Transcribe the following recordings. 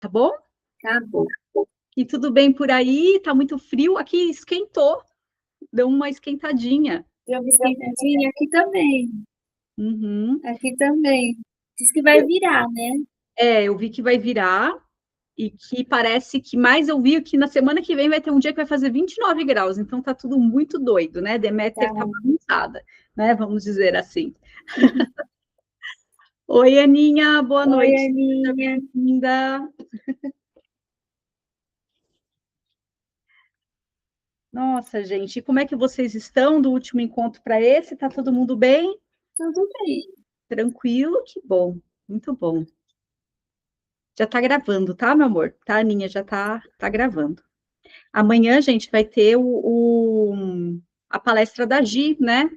tá bom? Tá bom. E tudo bem por aí? Tá muito frio? Aqui esquentou, deu uma esquentadinha. Deu uma esquentadinha aqui também. Uhum. Aqui também. Diz que vai virar, né? Eu vi que vai virar e que parece que mais eu vi que na semana que vem vai ter um dia que vai fazer 29 graus, então tá tudo muito doido, né? Deméter tá Tá. bagunçada, né? Vamos dizer assim. Oi, Aninha, boa Oi, noite. Seja Aninha. bem-vinda. Nossa, gente, e como é que vocês estão do último encontro para esse? Tá todo mundo bem? Tudo bem. Tranquilo? Que bom, muito bom. Já tá gravando, tá, meu amor? Tá, Aninha, já tá gravando. Amanhã, gente, vai ter a palestra da Gi, né?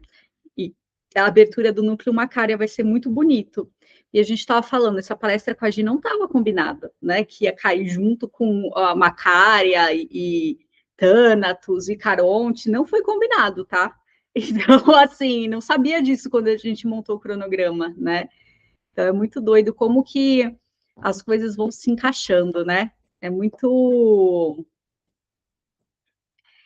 E a abertura do Núcleo Macária vai ser muito bonito. E a gente estava falando, essa palestra com a Gi não estava combinada, né? Que ia cair junto com a Macária e Thanatos e Caronte, não foi combinado, tá? Então, assim, não sabia disso quando a gente montou o cronograma, né? Então, é muito doido como que as coisas vão se encaixando, né? É muito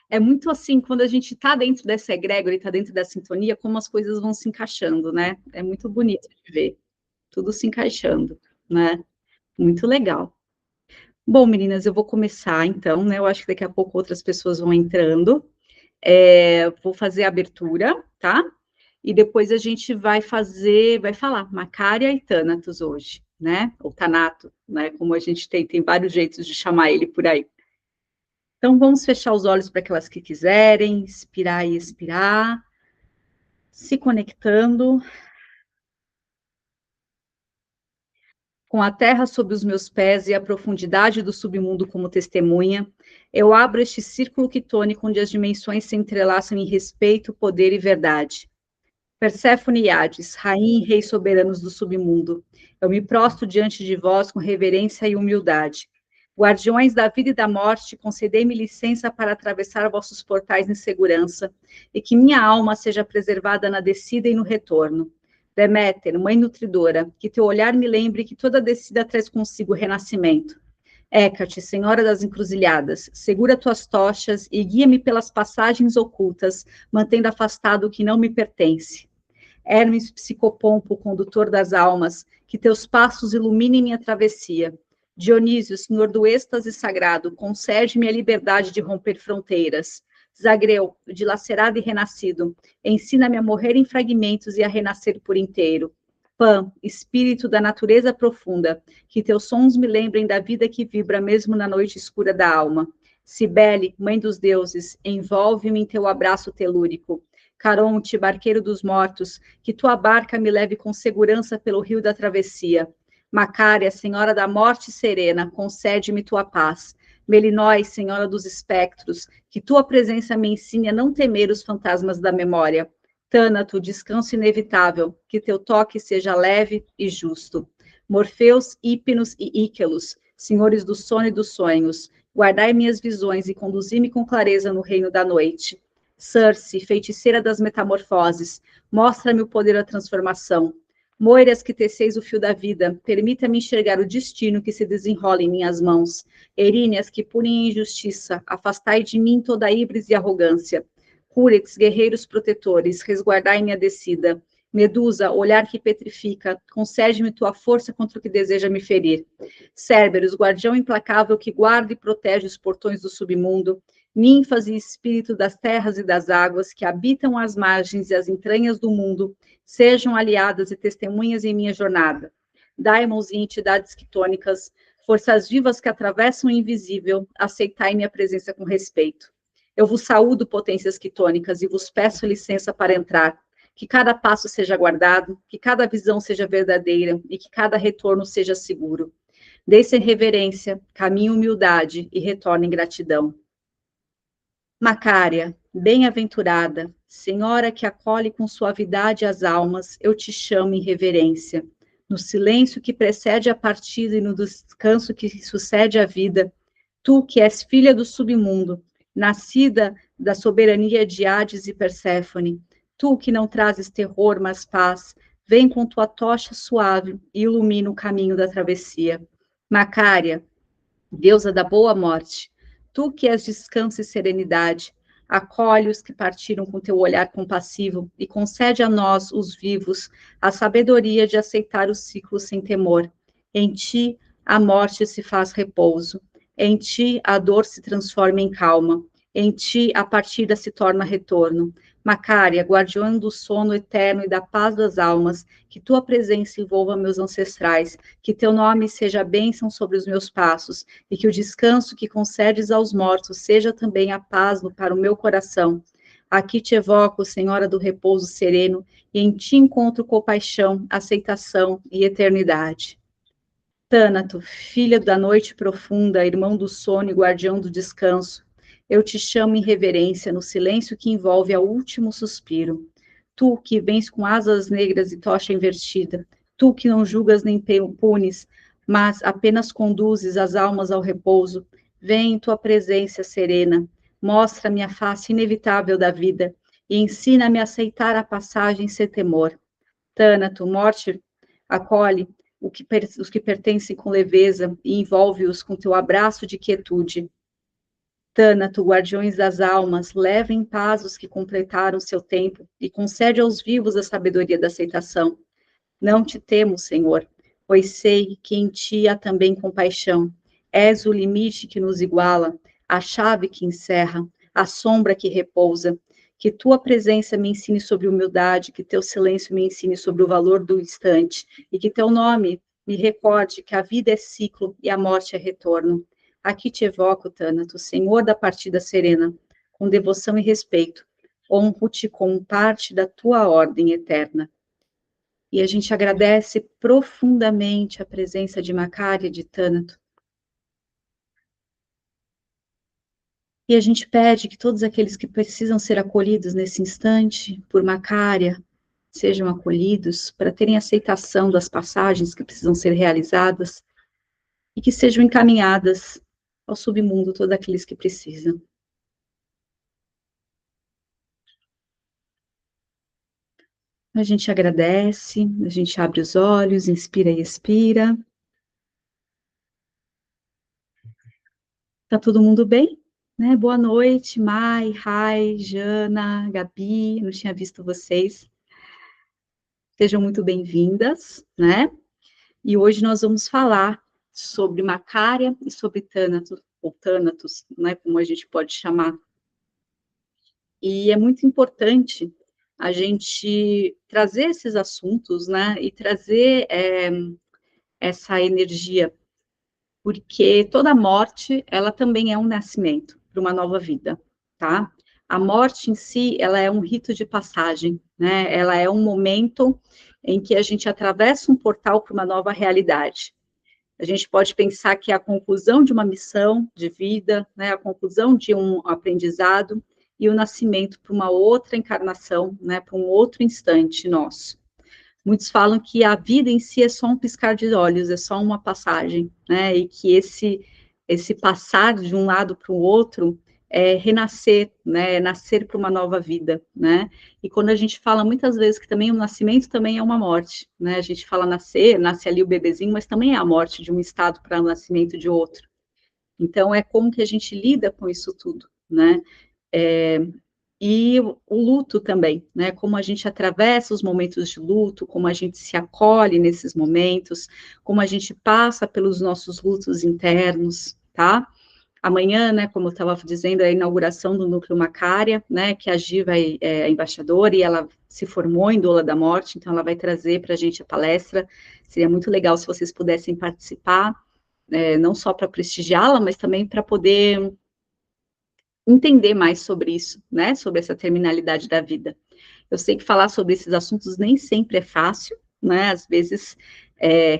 é muito assim, quando a gente está dentro dessa egrégora e está dentro da sintonia, como as coisas vão se encaixando, né? É muito bonito de ver, tudo se encaixando, né? Muito legal. Bom, meninas, eu vou começar então, né? Eu acho que daqui a pouco outras pessoas vão entrando. Vou fazer a abertura, tá? E depois a gente vai falar Macária e Thanatos hoje, né? Ou Thanato, né? Como a gente tem vários jeitos de chamar ele por aí. Então, vamos fechar os olhos para aquelas que quiserem, inspirar e expirar, se conectando com a terra sob os meus pés e a profundidade do submundo como testemunha. Eu abro este círculo quitônico onde as dimensões se entrelaçam em respeito, poder e verdade. Perséfone e Hades, rainha e rei soberanos do submundo, eu me prostro diante de vós com reverência e humildade. Guardiões da vida e da morte, concedei-me licença para atravessar vossos portais em segurança, e que minha alma seja preservada na descida e no retorno. Deméter, mãe nutridora, que teu olhar me lembre que toda descida traz consigo renascimento. Hécate, senhora das encruzilhadas, segura tuas tochas e guia-me pelas passagens ocultas, mantendo afastado o que não me pertence. Hermes Psicopompo, condutor das almas, que teus passos iluminem minha travessia. Dionísio, senhor do êxtase sagrado, concede-me a liberdade de romper fronteiras. Zagreu, dilacerado e renascido, ensina-me a morrer em fragmentos e a renascer por inteiro. Pan, espírito da natureza profunda, que teus sons me lembrem da vida que vibra mesmo na noite escura da alma. Cibele, mãe dos deuses, envolve-me em teu abraço telúrico. Caronte, barqueiro dos mortos, que tua barca me leve com segurança pelo rio da travessia. Macária, senhora da morte serena, concede-me tua paz. Melinóis, senhora dos espectros, que tua presença me ensine a não temer os fantasmas da memória. Tânato, descanso inevitável, que teu toque seja leve e justo. Morfeus, Hípnos e Íquelos, senhores do sono e dos sonhos, guardai minhas visões e conduzi-me com clareza no reino da noite. Circe, feiticeira das metamorfoses, mostra-me o poder da transformação. Moiras que teceis o fio da vida, permita-me enxergar o destino que se desenrola em minhas mãos. Eríneas que punem a injustiça, afastai de mim toda a híbris e arrogância. Cúrex, guerreiros protetores, resguardai minha descida. Medusa, olhar que petrifica, concede-me tua força contra o que deseja me ferir. Cérberus, guardião implacável que guarda e protege os portões do submundo. Ninfas e espírito das terras e das águas que habitam as margens e as entranhas do mundo, sejam aliadas e testemunhas em minha jornada. Daimons e entidades quitônicas, forças vivas que atravessam o invisível, aceitai minha presença com respeito. Eu vos saúdo, potências quitônicas, e vos peço licença para entrar. Que cada passo seja guardado, que cada visão seja verdadeira e que cada retorno seja seguro. Desça em reverência, caminhe humildade e retorne em gratidão. Macária, bem-aventurada, Senhora que acolhe com suavidade as almas, eu te chamo em reverência. No silêncio que precede a partida e no descanso que sucede a vida, tu que és filha do submundo, nascida da soberania de Hades e Perséfone, tu que não trazes terror, mas paz, vem com tua tocha suave e ilumina o caminho da travessia. Macária, Deusa da boa morte, tu que és descanso e serenidade, acolhe os que partiram com teu olhar compassivo e concede a nós, os vivos, a sabedoria de aceitar o ciclo sem temor. Em ti, a morte se faz repouso. Em ti, a dor se transforma em calma. Em ti, a partida se torna retorno. Macária, guardiã do sono eterno e da paz das almas, que tua presença envolva meus ancestrais, que teu nome seja a bênção sobre os meus passos, e que o descanso que concedes aos mortos seja também a paz para o meu coração. Aqui te evoco, Senhora do repouso sereno, e em ti encontro compaixão, aceitação e eternidade. Tânato, filha da noite profunda, irmão do sono e guardião do descanso, eu te chamo em reverência no silêncio que envolve ao último suspiro. Tu que vens com asas negras e tocha invertida, tu que não julgas nem punes, mas apenas conduzes as almas ao repouso, vem em tua presença serena, mostra-me a face inevitável da vida e ensina-me a aceitar a passagem sem temor. Tânato, morte, acolhe os que pertencem com leveza e envolve-os com teu abraço de quietude. Tânato, guardiões das almas, leva em paz os que completaram seu tempo e concede aos vivos a sabedoria da aceitação. Não te temo, Senhor, pois sei que em ti há também compaixão. És o limite que nos iguala, a chave que encerra, a sombra que repousa. Que tua presença me ensine sobre humildade, que teu silêncio me ensine sobre o valor do instante, e que teu nome me recorde que a vida é ciclo e a morte é retorno. Aqui te evoco, Tânato, Senhor da partida serena, com devoção e respeito. Honro-te como parte da tua ordem eterna. E a gente agradece profundamente a presença de Macária e de Tânato. E a gente pede que todos aqueles que precisam ser acolhidos nesse instante, por Macária, sejam acolhidos, para terem aceitação das passagens que precisam ser realizadas, e que sejam encaminhadas ao submundo todos aqueles que precisam. A gente agradece, a gente abre os olhos, inspira e expira. Tá todo mundo bem? Né? Boa noite, Mai, Rai, Jana, Gabi, não tinha visto vocês. Sejam muito bem-vindas, né? E hoje nós vamos falar sobre Macária e sobre Tânatos, ou Tânatos, né, como a gente pode chamar. E é muito importante a gente trazer esses assuntos, né, e trazer essa energia, porque toda morte, ela também é um nascimento para uma nova vida, tá? A morte em si, ela é um rito de passagem, né? Ela é um momento em que a gente atravessa um portal para uma nova realidade. A gente pode pensar que é a conclusão de uma missão de vida, né? A conclusão de um aprendizado e o nascimento para uma outra encarnação, né? Para um outro instante nosso. Muitos falam que a vida em si é só um piscar de olhos, é só uma passagem, né? E que esse passar de um lado para o outro é renascer, né? É nascer para uma nova vida, né? E quando a gente fala muitas vezes que também o nascimento também é uma morte, né? A gente fala nascer, nasce ali o bebezinho, mas também é a morte de um estado para o nascimento de outro. Então é como que a gente lida com isso tudo, né? E o luto também, né? Como a gente atravessa os momentos de luto, como a gente se acolhe nesses momentos, como a gente passa pelos nossos lutos internos, tá? Amanhã, né, como eu estava dizendo, é a inauguração do Núcleo Macária, né, que a Gi é a embaixadora e ela se formou em doula da morte, então ela vai trazer para a gente a palestra. Seria muito legal se vocês pudessem participar, não só para prestigiá-la, mas também para poder entender mais sobre isso, né, sobre essa terminalidade da vida. Eu sei que falar sobre esses assuntos nem sempre é fácil, né, às vezes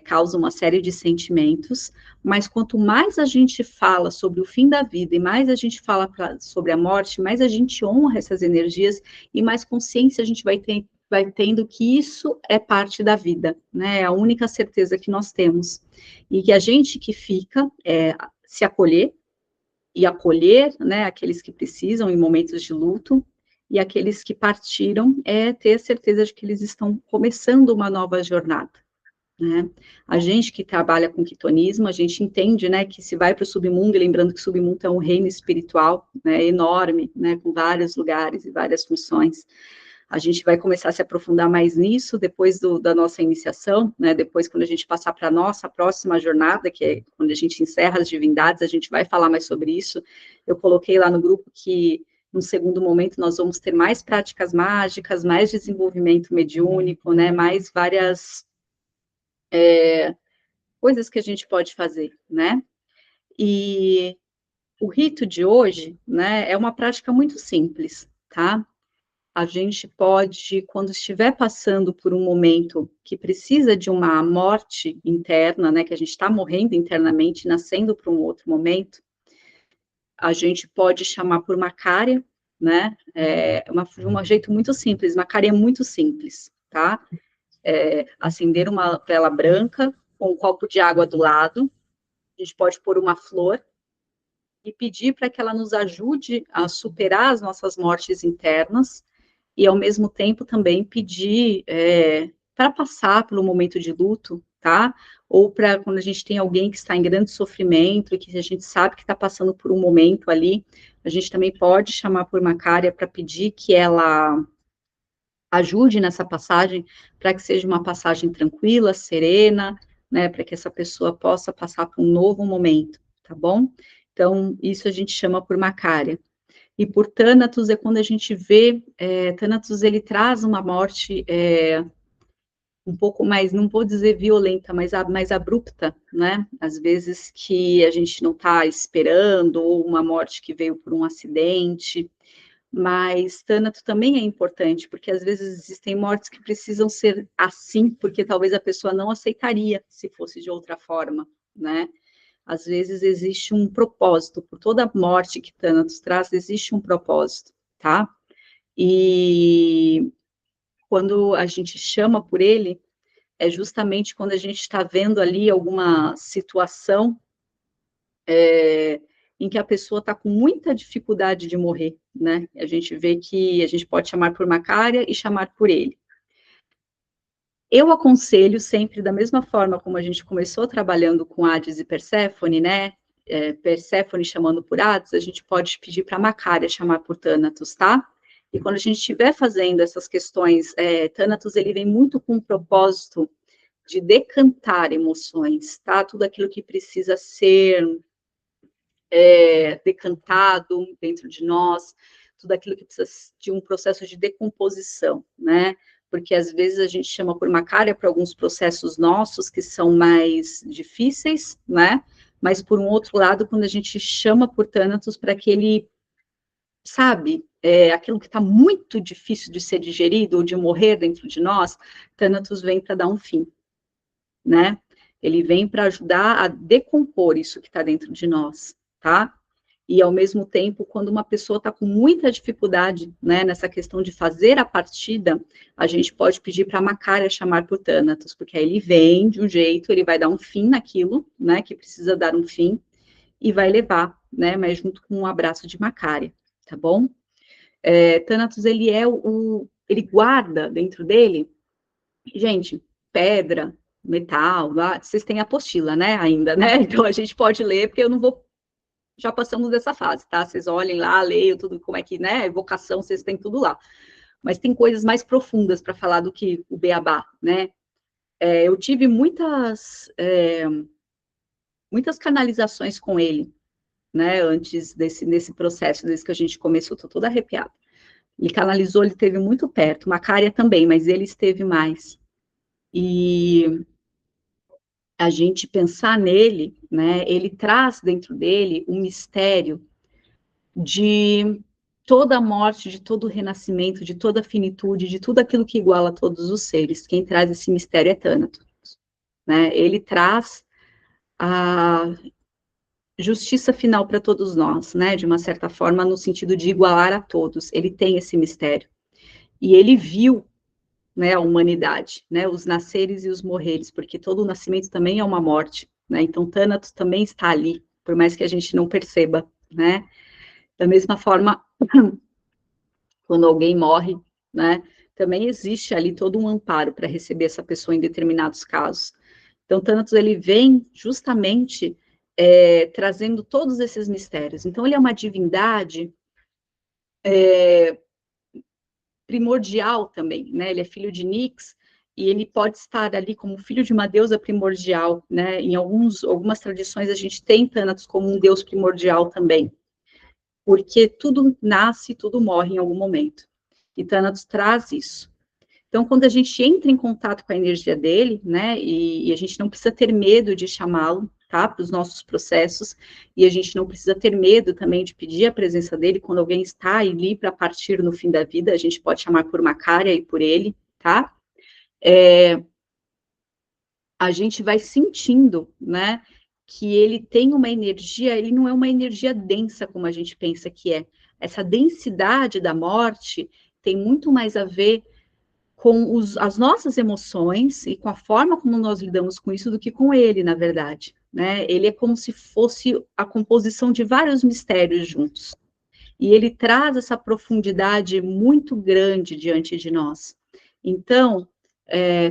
causa uma série de sentimentos, mas quanto mais a gente fala sobre o fim da vida e mais a gente fala sobre a morte, mais a gente honra essas energias e mais consciência a gente vai tendo que isso é parte da vida, né, é a única certeza que nós temos. E que a gente que fica, se acolher, e acolher, né, aqueles que precisam em momentos de luto, e aqueles que partiram, ter certeza de que eles estão começando uma nova jornada, né? A gente que trabalha com quitonismo, a gente entende, né, que se vai para o submundo, e lembrando que o submundo é um reino espiritual, né, enorme, né, com vários lugares e várias funções. A gente vai começar a se aprofundar mais nisso depois da nossa iniciação, né, depois quando a gente passar para a nossa próxima jornada, que é quando a gente encerra as divindades, a gente vai falar mais sobre isso. Eu coloquei lá no grupo que, no segundo momento, nós vamos ter mais práticas mágicas, mais desenvolvimento mediúnico, né, mais várias coisas que a gente pode fazer, né? E o rito de hoje, né, é uma prática muito simples, tá? A gente pode, quando estiver passando por um momento que precisa de uma morte interna, né, que a gente está morrendo internamente, nascendo para um outro momento, a gente pode chamar por Macária, né, um jeito muito simples, Macária é muito simples, tá? Acender uma vela branca com um copo de água do lado, a gente pode pôr uma flor e pedir para que ela nos ajude a superar as nossas mortes internas e, ao mesmo tempo, também pedir para passar pelo momento de luto, tá? Ou para quando a gente tem alguém que está em grande sofrimento e que a gente sabe que está passando por um momento ali, a gente também pode chamar por Macária para pedir que ela ajude nessa passagem, para que seja uma passagem tranquila, serena, né, para que essa pessoa possa passar por um novo momento, tá bom? Então, isso a gente chama por Macária. E por Thanatos é quando a gente vê, Thanatos ele traz uma morte um pouco mais, não vou dizer violenta, mas mais abrupta, né? Às vezes que a gente não está esperando, ou uma morte que veio por um acidente, mas Thanatos também é importante, porque às vezes existem mortes que precisam ser assim, porque talvez a pessoa não aceitaria se fosse de outra forma, né? Às vezes existe um propósito, por toda morte que Thanatos traz, existe um propósito, tá? E quando a gente chama por ele, é justamente quando a gente está vendo ali alguma situação em que a pessoa está com muita dificuldade de morrer, né? A gente vê que a gente pode chamar por Macária e chamar por ele. Eu aconselho sempre, da mesma forma como a gente começou trabalhando com Hades e Perséfone, né? Perséfone chamando por Hades, a gente pode pedir para Macária chamar por Thanatos, tá? E quando a gente estiver fazendo essas questões, Thanatos, ele vem muito com o propósito de decantar emoções, tá? Tudo aquilo que precisa ser decantado dentro de nós, tudo aquilo que precisa de um processo de decomposição, né? Porque às vezes a gente chama por Macária para alguns processos nossos que são mais difíceis, né? Mas por um outro lado, quando a gente chama por Thanatos para que ele, sabe, aquilo que está muito difícil de ser digerido ou de morrer dentro de nós, Thanatos vem para dar um fim, né? Ele vem para ajudar a decompor isso que está dentro de nós, tá? E, ao mesmo tempo, quando uma pessoa está com muita dificuldade, né, nessa questão de fazer a partida, a gente pode pedir para a Macária chamar por Thanatos, porque aí ele vem de um jeito, ele vai dar um fim naquilo, né, que precisa dar um fim, e vai levar, né, mas junto com um abraço de Macária, tá bom? Thanatos, ele ele guarda dentro dele, gente, pedra, metal, lá, vocês têm a apostila, né, ainda, né, então a gente pode ler, porque eu não vou, já passamos dessa fase, tá, vocês olhem lá, leiam tudo, como é que, né, evocação, vocês têm tudo lá, mas tem coisas mais profundas para falar do que o beabá, né, eu tive muitas canalizações com ele, né, antes desse processo, desde que a gente começou, tô toda arrepiada, ele canalizou, ele esteve muito perto, Macária também, mas ele esteve mais, e a gente pensar nele, né, ele traz dentro dele um mistério de toda a morte, de todo o renascimento, de toda a finitude, de tudo aquilo que iguala todos os seres. Quem traz esse mistério é Thanatos, né? Ele traz a justiça final para todos nós, né? De uma certa forma, no sentido de igualar a todos. Ele tem esse mistério. E ele viu, né, a humanidade, né? Os nasceres e os morreres, porque todo o nascimento também é uma morte, né? Então, Thanatos também está ali, por mais que a gente não perceba, né? Da mesma forma, quando alguém morre, né, também existe ali todo um amparo para receber essa pessoa em determinados casos. Então, Thanatos, ele vem justamente trazendo todos esses mistérios. Então, ele é uma divindade primordial também, né? Ele é filho de Nix, e ele pode estar ali como filho de uma deusa primordial, né? Em algumas tradições a gente tem Thanatos como um deus primordial também, porque tudo nasce, tudo morre em algum momento. E Thanatos traz isso. Então, quando a gente entra em contato com a energia dele, né, e a gente não precisa ter medo de chamá-lo, tá, para os nossos processos, e a gente não precisa ter medo também de pedir a presença dele quando alguém está ali para partir no fim da vida, a gente pode chamar por Macaria e por ele, tá? A gente vai sentindo, né, que ele tem uma energia, ele não é uma energia densa como a gente pensa que é. Essa densidade da morte tem muito mais a ver com as nossas emoções e com a forma como nós lidamos com isso do que com ele, na verdade, né? Ele é como se fosse a composição de vários mistérios juntos. E ele traz essa profundidade muito grande diante de nós. Então,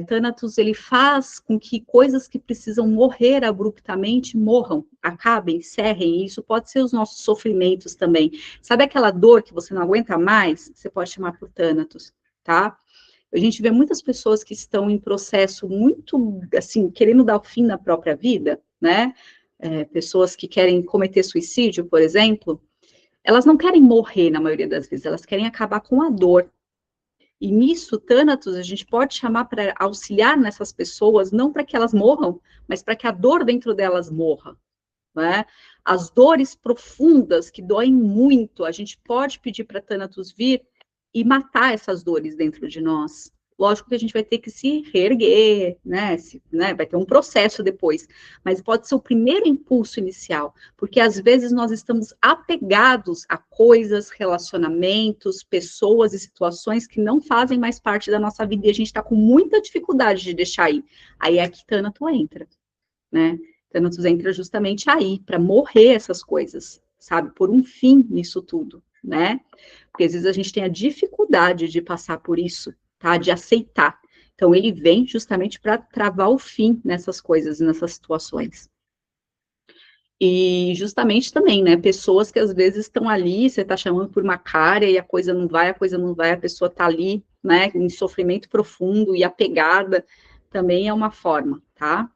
Thanatos, ele faz com que coisas que precisam morrer abruptamente morram, acabem, encerrem, e isso pode ser os nossos sofrimentos também. Sabe aquela dor que você não aguenta mais? Você pode chamar por Thanatos, tá? A gente vê muitas pessoas que estão em processo muito, assim, querendo dar o fim na própria vida, né? Pessoas que querem cometer suicídio, por exemplo, elas não querem morrer na maioria das vezes, elas querem acabar com a dor. E nisso, Thanatos, a gente pode chamar para auxiliar nessas pessoas, não para que elas morram, mas para que a dor dentro delas morra, né? As dores profundas que doem muito, a gente pode pedir para Thanatos vir e matar essas dores dentro de nós. Lógico que a gente vai ter que se reerguer, né? Vai ter um processo depois, mas pode ser o primeiro impulso inicial, porque às vezes nós estamos apegados a coisas, relacionamentos, pessoas e situações que não fazem mais parte da nossa vida e a gente está com muita dificuldade de deixar aí. Aí é que Thanatos entra, né? Thanatos entra justamente aí, para morrer essas coisas, sabe? Por um fim nisso tudo, né? Porque às vezes a gente tem a dificuldade de passar por isso, tá? De aceitar. Então ele vem justamente para travar o fim nessas coisas, nessas situações. E justamente também, né? Pessoas que às vezes estão ali, você está chamando por uma cara e a coisa não vai, a pessoa está ali, né? Em sofrimento profundo e apegada, também é uma forma, tá?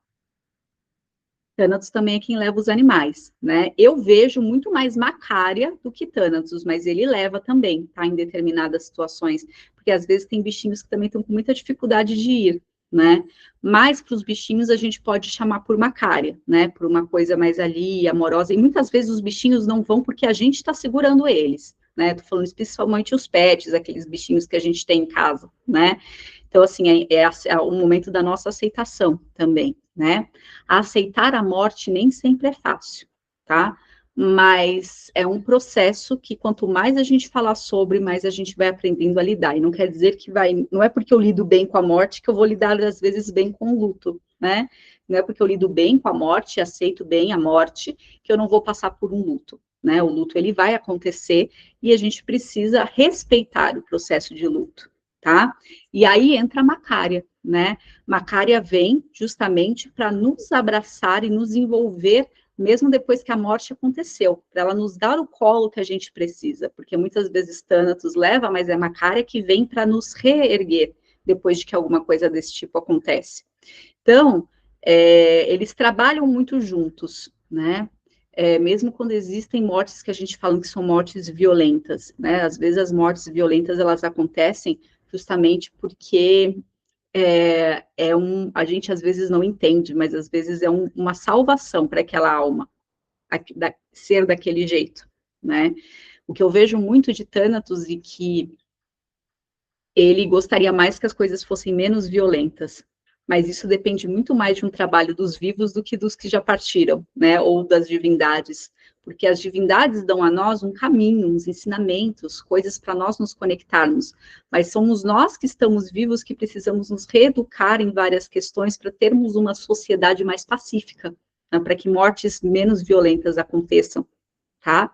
Thanatos também é quem leva os animais, né? Eu vejo muito mais Macária do que Thanatos, mas ele leva também, tá? Em determinadas situações, porque às vezes tem bichinhos que também estão com muita dificuldade de ir, né? Mas para os bichinhos a gente pode chamar por Macária, né? Por uma coisa mais ali, amorosa, e muitas vezes os bichinhos não vão porque a gente está segurando eles, né? Tô falando especialmente os pets, aqueles bichinhos que a gente tem em casa, né? Então, assim, é o momento da nossa aceitação também, né? Aceitar a morte nem sempre é fácil, tá? Mas é um processo que quanto mais a gente falar sobre, mais a gente vai aprendendo a lidar. E não quer dizer que não é porque eu lido bem com a morte que eu vou lidar, às vezes, bem com o luto, né? Não é porque eu lido bem com a morte, aceito bem a morte, que eu não vou passar por um luto, né? O luto, ele vai acontecer e a gente precisa respeitar o processo de luto, tá? E aí entra a Macária, né? Macária vem justamente para nos abraçar e nos envolver, mesmo depois que a morte aconteceu, para ela nos dar o colo que a gente precisa, porque muitas vezes Thanatos leva, mas é Macária que vem para nos reerguer depois de que alguma coisa desse tipo acontece. Então, eles trabalham muito juntos, né? Mesmo quando existem mortes que a gente fala que são mortes violentas, né? Às vezes as mortes violentas elas acontecem justamente porque a gente às vezes não entende, mas às vezes é uma salvação para aquela alma ser daquele jeito, né? O que eu vejo muito de Thanatos e que ele gostaria mais que as coisas fossem menos violentas, mas isso depende muito mais de um trabalho dos vivos do que dos que já partiram, né? Ou das divindades, porque as divindades dão a nós um caminho, uns ensinamentos, coisas para nós nos conectarmos, mas somos nós que estamos vivos que precisamos nos reeducar em várias questões para termos uma sociedade mais pacífica, né? Para que mortes menos violentas aconteçam, tá?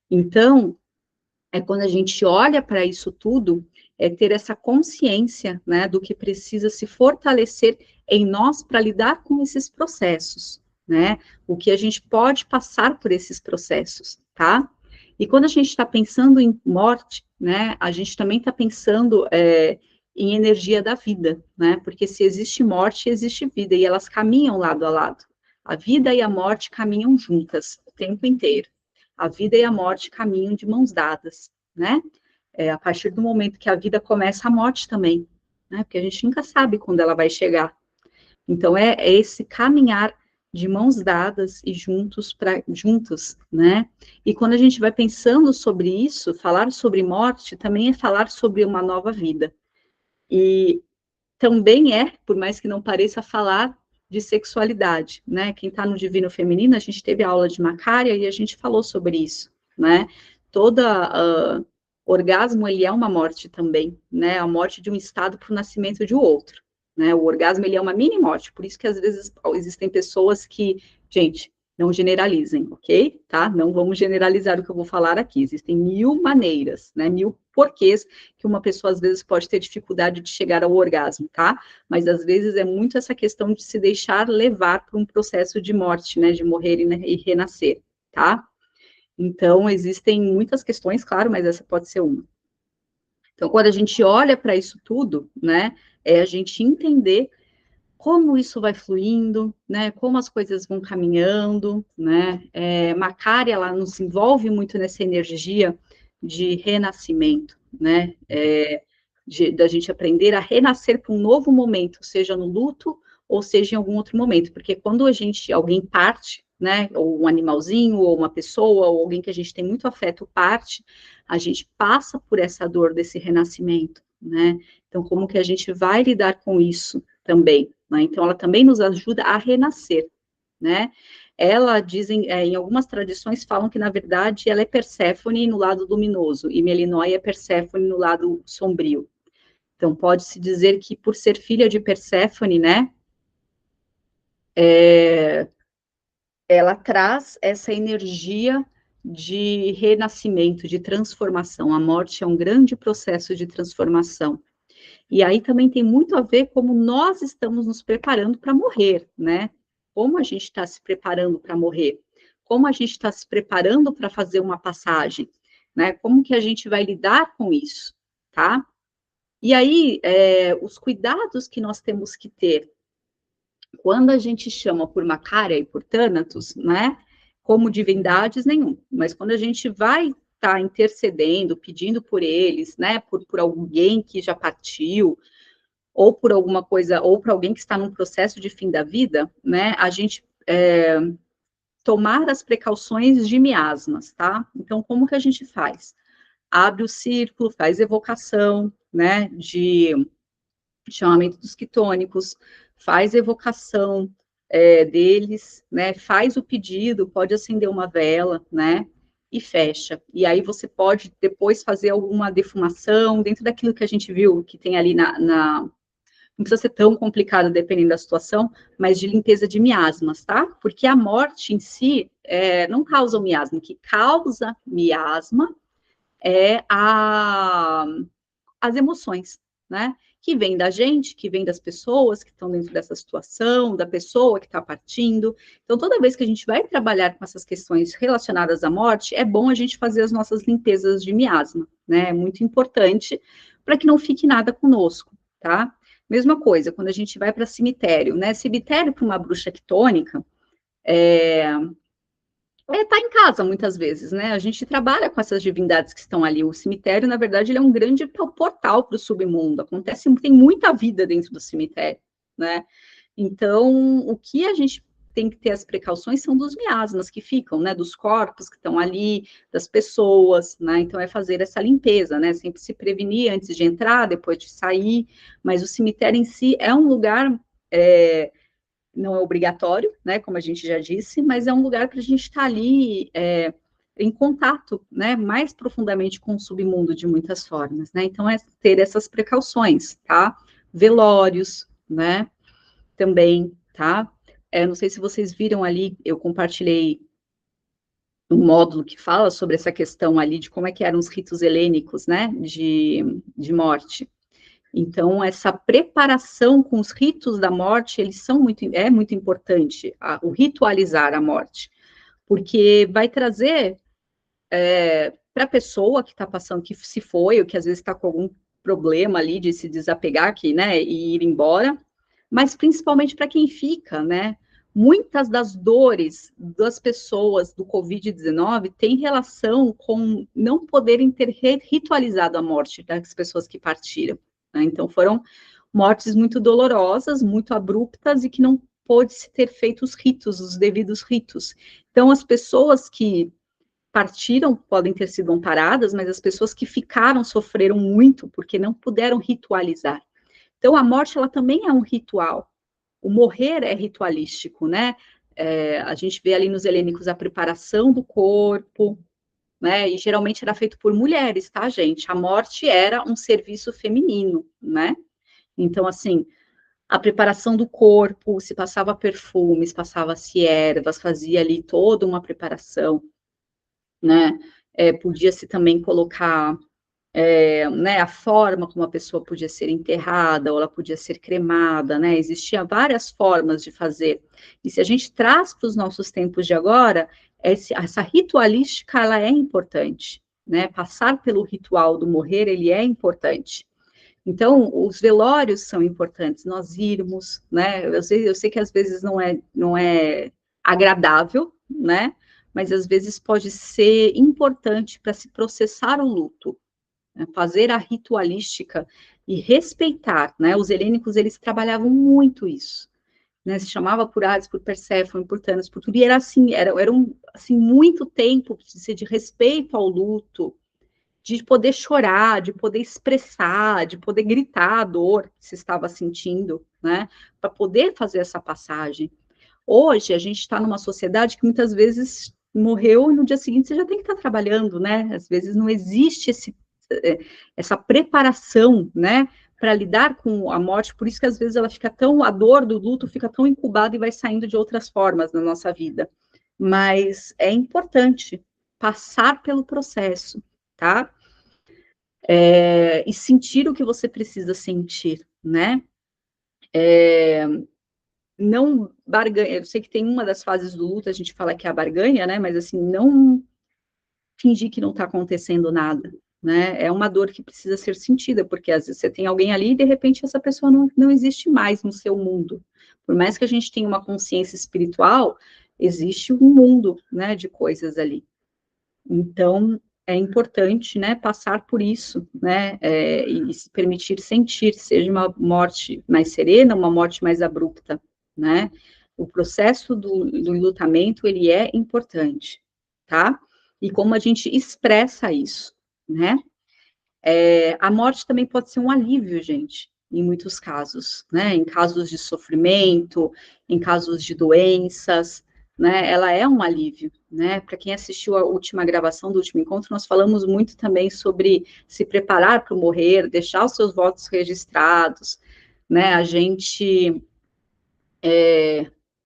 Então, quando a gente olha para isso tudo é ter essa consciência, né, do que precisa se fortalecer em nós para lidar com esses processos, né? O que a gente pode passar por esses processos, tá? E quando a gente está pensando em morte, né, a gente também está pensando em energia da vida, né? Porque se existe morte, existe vida, e elas caminham lado a lado. A vida e a morte caminham juntas o tempo inteiro. A vida e a morte caminham de mãos dadas, né? A partir do momento que a vida começa, a morte também, né? Porque a gente nunca sabe quando ela vai chegar. Então, é esse caminhar de mãos dadas e juntos, né? E quando a gente vai pensando sobre isso, falar sobre morte também é falar sobre uma nova vida. E também por mais que não pareça, falar de sexualidade, né? Quem está no Divino Feminino, a gente teve aula de Macária e a gente falou sobre isso, né? Toda orgasmo, ele é uma morte também, né? A morte de um estado para o nascimento de outro, né? O orgasmo, ele é uma mini morte, por isso que às vezes existem pessoas que, gente, não generalizem, ok? Tá? Não vamos generalizar o que eu vou falar aqui. Existem 1000 maneiras, né? 1000 porquês que uma pessoa, às vezes, pode ter dificuldade de chegar ao orgasmo, tá? Mas, às vezes, é muito essa questão de se deixar levar para um processo de morte, né? De morrer e renascer, tá? Então, existem muitas questões, claro, mas essa pode ser uma. Então, quando a gente olha para isso tudo, né? É a gente entender como isso vai fluindo, né, como as coisas vão caminhando, né, Macária, ela nos envolve muito nessa energia de renascimento, né, da gente aprender a renascer para um novo momento, seja no luto, ou seja em algum outro momento, porque quando alguém parte, né, ou um animalzinho, ou uma pessoa, ou alguém que a gente tem muito afeto parte, a gente passa por essa dor desse renascimento, né, então como que a gente vai lidar com isso também, né? Então, ela também nos ajuda a renascer, né? Ela, dizem, em algumas tradições, falam que, na verdade, ela é Perséfone no lado luminoso, e Melinóia é Perséfone no lado sombrio. Então, pode-se dizer que, por ser filha de Perséfone, né, ela traz essa energia de renascimento, de transformação. A morte é um grande processo de transformação. E aí também tem muito a ver como nós estamos nos preparando para morrer, né? Como a gente está se preparando para morrer? Como a gente está se preparando para fazer uma passagem, né? Como que a gente vai lidar com isso, tá? E aí, os cuidados que nós temos que ter quando a gente chama por Macária e por Thanatos, né? Como divindades, nenhum. Mas quando a gente vai estar intercedendo, pedindo por eles, né? Por alguém que já partiu, ou por alguma coisa, ou para alguém que está num processo de fim da vida, né, a gente tomar as precauções de miasmas, tá? Então, como que a gente faz? Abre o círculo, faz evocação, né, de chamamento dos quitônicos, faz evocação deles, né, faz o pedido, pode acender uma vela, né, e fecha. E aí você pode depois fazer alguma defumação dentro daquilo que a gente viu, que tem ali não precisa ser tão complicado dependendo da situação, mas de limpeza de miasmas, tá? Porque a morte em si não causa o miasma, o que causa miasma é as emoções, né? Que vem da gente, que vem das pessoas que estão dentro dessa situação, da pessoa que está partindo. Então, toda vez que a gente vai trabalhar com essas questões relacionadas à morte, é bom a gente fazer as nossas limpezas de miasma, né? É muito importante para que não fique nada conosco, tá? Mesma coisa, quando a gente vai para cemitério, né? Cemitério para uma bruxa quitônica tá em casa muitas vezes, né? A gente trabalha com essas divindades que estão ali. O cemitério, na verdade, ele é um grande portal para o submundo. Tem muita vida dentro do cemitério, né? Então, o que a gente tem que ter as precauções são dos miasmas que ficam, né? Dos corpos que estão ali, das pessoas, né? Então, é fazer essa limpeza, né? Sempre se prevenir antes de entrar, depois de sair. Mas o cemitério em si é um lugar não é obrigatório, né, como a gente já disse, mas é um lugar para a gente estar ali em contato, né, mais profundamente com o submundo de muitas formas, né, então é ter essas precauções, tá, velórios, né, também, tá, não sei se vocês viram ali, eu compartilhei um módulo que fala sobre essa questão ali de como é que eram os ritos helênicos, né, de morte. Então, essa preparação com os ritos da morte, eles são é muito importante, o ritualizar a morte, porque vai trazer para a pessoa que está passando, que se foi, ou que às vezes está com algum problema ali de se desapegar aqui, né, e ir embora, mas principalmente para quem fica, né? Muitas das dores das pessoas do Covid-19 têm relação com não poderem ter ritualizado a morte das pessoas que partiram, né? Então, foram mortes muito dolorosas, muito abruptas, e que não pôde-se ter feito os ritos, os devidos ritos. Então, as pessoas que partiram podem ter sido amparadas, mas as pessoas que ficaram sofreram muito, porque não puderam ritualizar. Então, a morte, ela também é um ritual. O morrer é ritualístico, né? A gente vê ali nos helênicos a preparação do corpo, né? E geralmente era feito por mulheres, tá, gente? A morte era um serviço feminino, né? Então, assim, a preparação do corpo, se passava perfumes, passava-se ervas, fazia ali toda uma preparação, né? Podia-se também colocar né, a forma como a pessoa podia ser enterrada, ou ela podia ser cremada, né? Existiam várias formas de fazer. E se a gente traz para os nossos tempos de agora, essa ritualística, ela é importante, né? Passar pelo ritual do morrer, ele é importante. Então, os velórios são importantes, nós irmos, né? Eu sei que às vezes não é agradável, né? Mas às vezes pode ser importante para se processar o luto, né? Fazer a ritualística e respeitar, né? Os helênicos, eles trabalhavam muito isso, né? Se chamava por Hades, por Perséfone, por Thanos, por tudo, e era assim, era assim, muito tempo de respeito ao luto, de poder chorar, de poder expressar, de poder gritar a dor que se estava sentindo, né? Para poder fazer essa passagem. Hoje, a gente está numa sociedade que muitas vezes morreu e no dia seguinte você já tem que estar trabalhando, né? Às vezes não existe essa preparação, né? Para lidar com a morte, por isso que às vezes ela fica a dor do luto fica tão incubada e vai saindo de outras formas na nossa vida. Mas é importante passar pelo processo, tá? E sentir o que você precisa sentir, né? Não barganha, eu sei que tem uma das fases do luto, a gente fala que é a barganha, né? Mas assim, não fingir que não está acontecendo nada, né? É uma dor que precisa ser sentida, porque às vezes você tem alguém ali e de repente essa pessoa não existe mais no seu mundo. Por mais que a gente tenha uma consciência espiritual, existe um mundo, né, de coisas ali. Então, é importante, né, passar por isso, né, e se permitir sentir, seja uma morte mais serena, uma morte mais abrupta, né? O processo do enlutamento, ele é importante, tá? E como a gente expressa isso, né? A morte também pode ser um alívio, gente, em muitos casos, né? Em casos de sofrimento, em casos de doenças, né? Ela é um alívio, né? Para quem assistiu a última gravação do último encontro, nós falamos muito também sobre se preparar para o morrer, deixar os seus votos registrados, né? A gente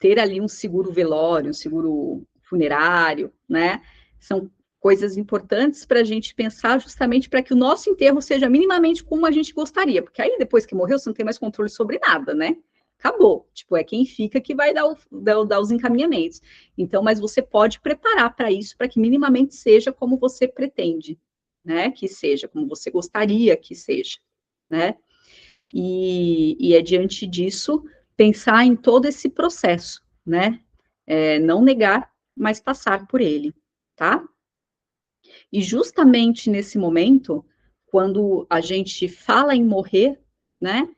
ter ali um seguro velório, um seguro funerário, né? São coisas importantes para a gente pensar justamente para que o nosso enterro seja minimamente como a gente gostaria, porque aí depois que morreu você não tem mais controle sobre nada, né? Acabou, tipo, é quem fica que vai dar os encaminhamentos. Então, mas você pode preparar para isso, para que minimamente seja como você pretende, né? Que seja, como você gostaria que seja, né? E é diante disso pensar em todo esse processo, né? Não negar, mas passar por ele, tá? E justamente nesse momento, quando a gente fala em morrer, né?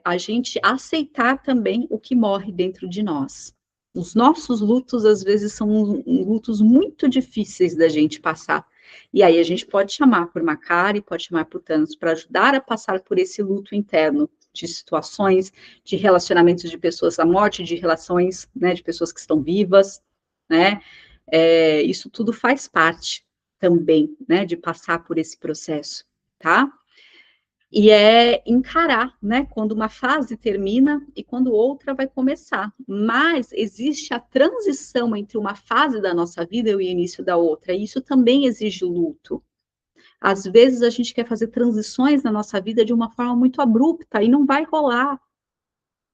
A gente aceitar também o que morre dentro de nós. Os nossos lutos, às vezes, são lutos muito difíceis da gente passar. E aí a gente pode chamar por Macari, pode chamar por Thanos, para ajudar a passar por esse luto interno de situações, de relacionamentos de pessoas à morte, de relações, né, de pessoas que estão vivas, né? Isso tudo faz parte também, né, de passar por esse processo, tá? E é encarar, né, quando uma fase termina e quando outra vai começar. Mas existe a transição entre uma fase da nossa vida e o início da outra, e isso também exige luto. Às vezes a gente quer fazer transições na nossa vida de uma forma muito abrupta e não vai rolar,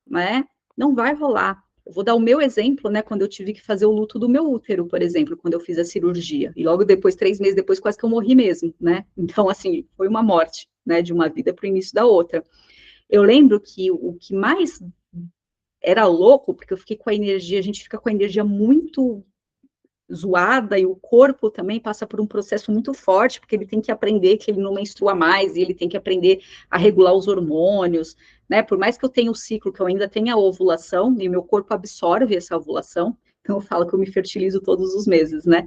né? Não vai rolar. Eu vou dar o meu exemplo, né? Quando eu tive que fazer o luto do meu útero, por exemplo, quando eu fiz a cirurgia. E logo depois, 3 meses depois, quase que eu morri mesmo, né? Então, assim, foi uma morte, né? De uma vida para o início da outra. Eu lembro que o que mais era louco, porque eu fiquei com a energia, a gente fica com a energia muito zoada e o corpo também passa por um processo muito forte, porque ele tem que aprender que ele não menstrua mais, e ele tem que aprender a regular os hormônios, né? Por mais que eu tenha o ciclo, que eu ainda tenha a ovulação, e o meu corpo absorve essa ovulação, então eu falo que eu me fertilizo todos os meses, né?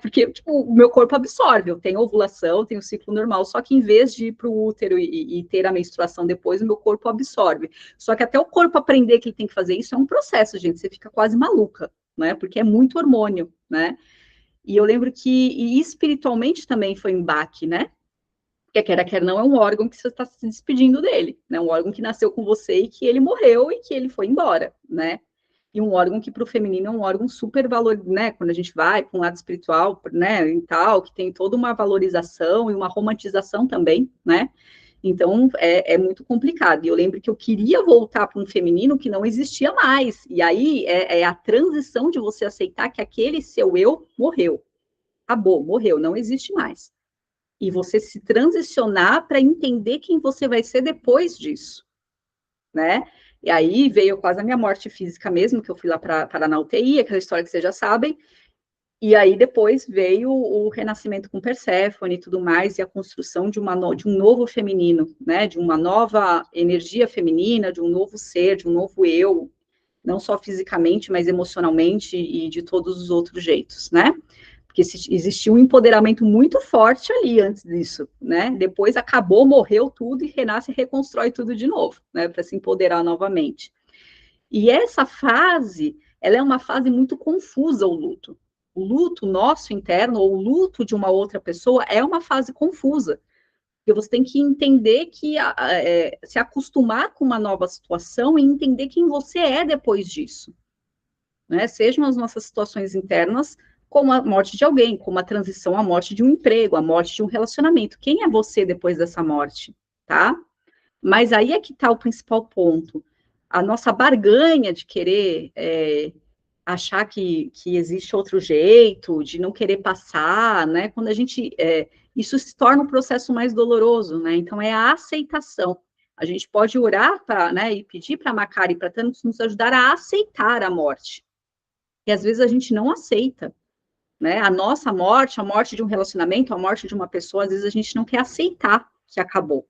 Porque tipo, o meu corpo absorve, eu tenho ovulação, tenho o ciclo normal, só que em vez de ir para o útero e ter a menstruação depois, o meu corpo absorve. Só que até o corpo aprender que ele tem que fazer isso é um processo, gente, você fica quase maluca, né? Porque é muito hormônio, né? E eu lembro que e espiritualmente também foi um baque, né? Porque quer não é um órgão que você está se despedindo dele, né? Um órgão que nasceu com você e que ele morreu e que ele foi embora, né? E um órgão que para o feminino é um órgão super valor, né? Quando a gente vai para um lado espiritual, né? E tal, que tem toda uma valorização e uma romantização também, né? Então, é muito complicado. E eu lembro que eu queria voltar para um feminino que não existia mais. E aí é a transição de você aceitar que aquele seu eu morreu. Acabou, morreu, não existe mais. E você se transicionar para entender quem você vai ser depois disso, né? E aí veio quase a minha morte física mesmo, que eu fui lá para na UTI, aquela história que vocês já sabem. E aí depois veio o renascimento com Perséfone e tudo mais, e a construção de um novo feminino, né? De uma nova energia feminina, de um novo ser, de um novo eu, não só fisicamente, mas emocionalmente e de todos os outros jeitos, né? Porque existia um empoderamento muito forte ali antes disso, né? Depois acabou, morreu tudo e renasce e reconstrói tudo de novo, né? Para se empoderar novamente. E essa fase, ela é uma fase muito confusa, o luto. O luto nosso interno, ou o luto de uma outra pessoa, é uma fase confusa. Porque você tem que entender que, se acostumar com uma nova situação e entender quem você é depois disso. Né? Sejam as nossas situações internas, como a morte de alguém, como a transição à morte de um emprego, a morte de um relacionamento. Quem é você depois dessa morte, tá? Mas aí é que está o principal ponto. A nossa barganha de querer achar que existe outro jeito, de não querer passar, né? Quando a gente. Isso se torna um processo mais doloroso, né? Então, é a aceitação. A gente pode orar para, né, e pedir para a Macari, para Thanos nos ajudar a aceitar a morte. E às vezes a gente não aceita, né? A nossa morte, a morte de um relacionamento, a morte de uma pessoa, às vezes a gente não quer aceitar que acabou,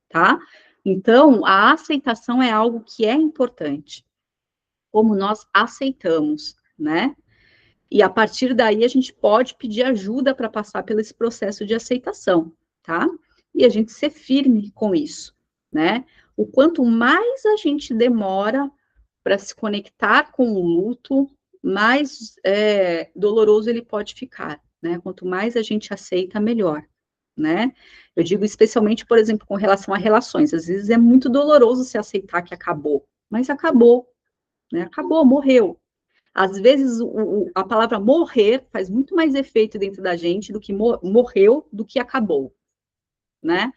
tá? Então, a aceitação é algo que é importante. Como nós aceitamos, né? E a partir daí a gente pode pedir ajuda para passar pelo esse processo de aceitação, tá? E a gente ser firme com isso, né? O quanto mais a gente demora para se conectar com o luto, mais doloroso ele pode ficar, né? Quanto mais a gente aceita, melhor, né? Eu digo especialmente, por exemplo, com relação a relações. Às vezes é muito doloroso se aceitar que acabou, mas acabou, né? Acabou, morreu. Às vezes a palavra morrer faz muito mais efeito dentro da gente do que morreu do que acabou, né?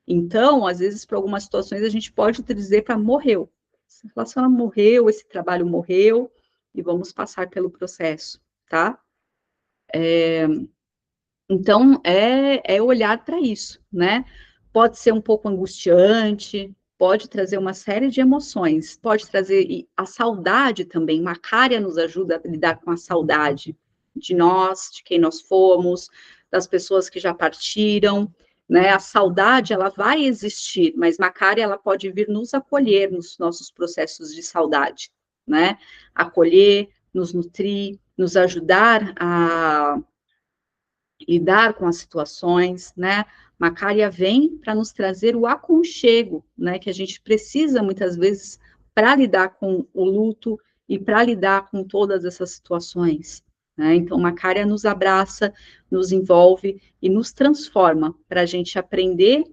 Então, às vezes, para algumas situações, a gente pode dizer para morreu. Essa relação morreu, esse trabalho morreu, e vamos passar pelo processo, tá? Então, é olhar para isso, né? Pode ser um pouco angustiante, pode trazer uma série de emoções, pode trazer a saudade também. Macária nos ajuda a lidar com a saudade de nós, de quem nós fomos, das pessoas que já partiram, né? A saudade, ela vai existir, mas Macária, ela pode vir nos acolher nos nossos processos de saudade, né? Acolher, nos nutrir, nos ajudar a lidar com as situações, né? Macária vem para nos trazer o aconchego, né? Que a gente precisa muitas vezes para lidar com o luto e para lidar com todas essas situações, né? Então, Macária nos abraça, nos envolve e nos transforma para a gente aprender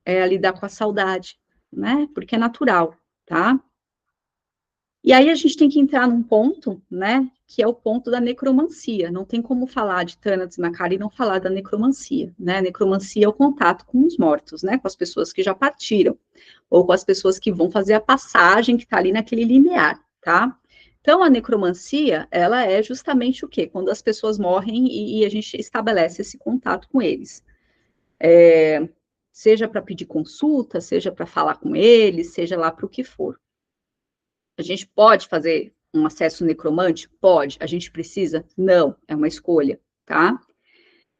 a lidar com a saudade, né? Porque é natural, tá? E aí a gente tem que entrar num ponto, né, que é o ponto da necromancia. Não tem como falar de Thanatos e Macária e não falar da necromancia, né? A necromancia é o contato com os mortos, né, com as pessoas que já partiram, ou com as pessoas que vão fazer a passagem que está ali naquele limiar, tá? Então, a necromancia, ela é justamente o quê? Quando as pessoas morrem e a gente estabelece esse contato com eles. Seja para pedir consulta, seja para falar com eles, seja lá para o que for. A gente pode fazer um acesso necromante? Pode. A gente precisa? Não. É uma escolha, tá?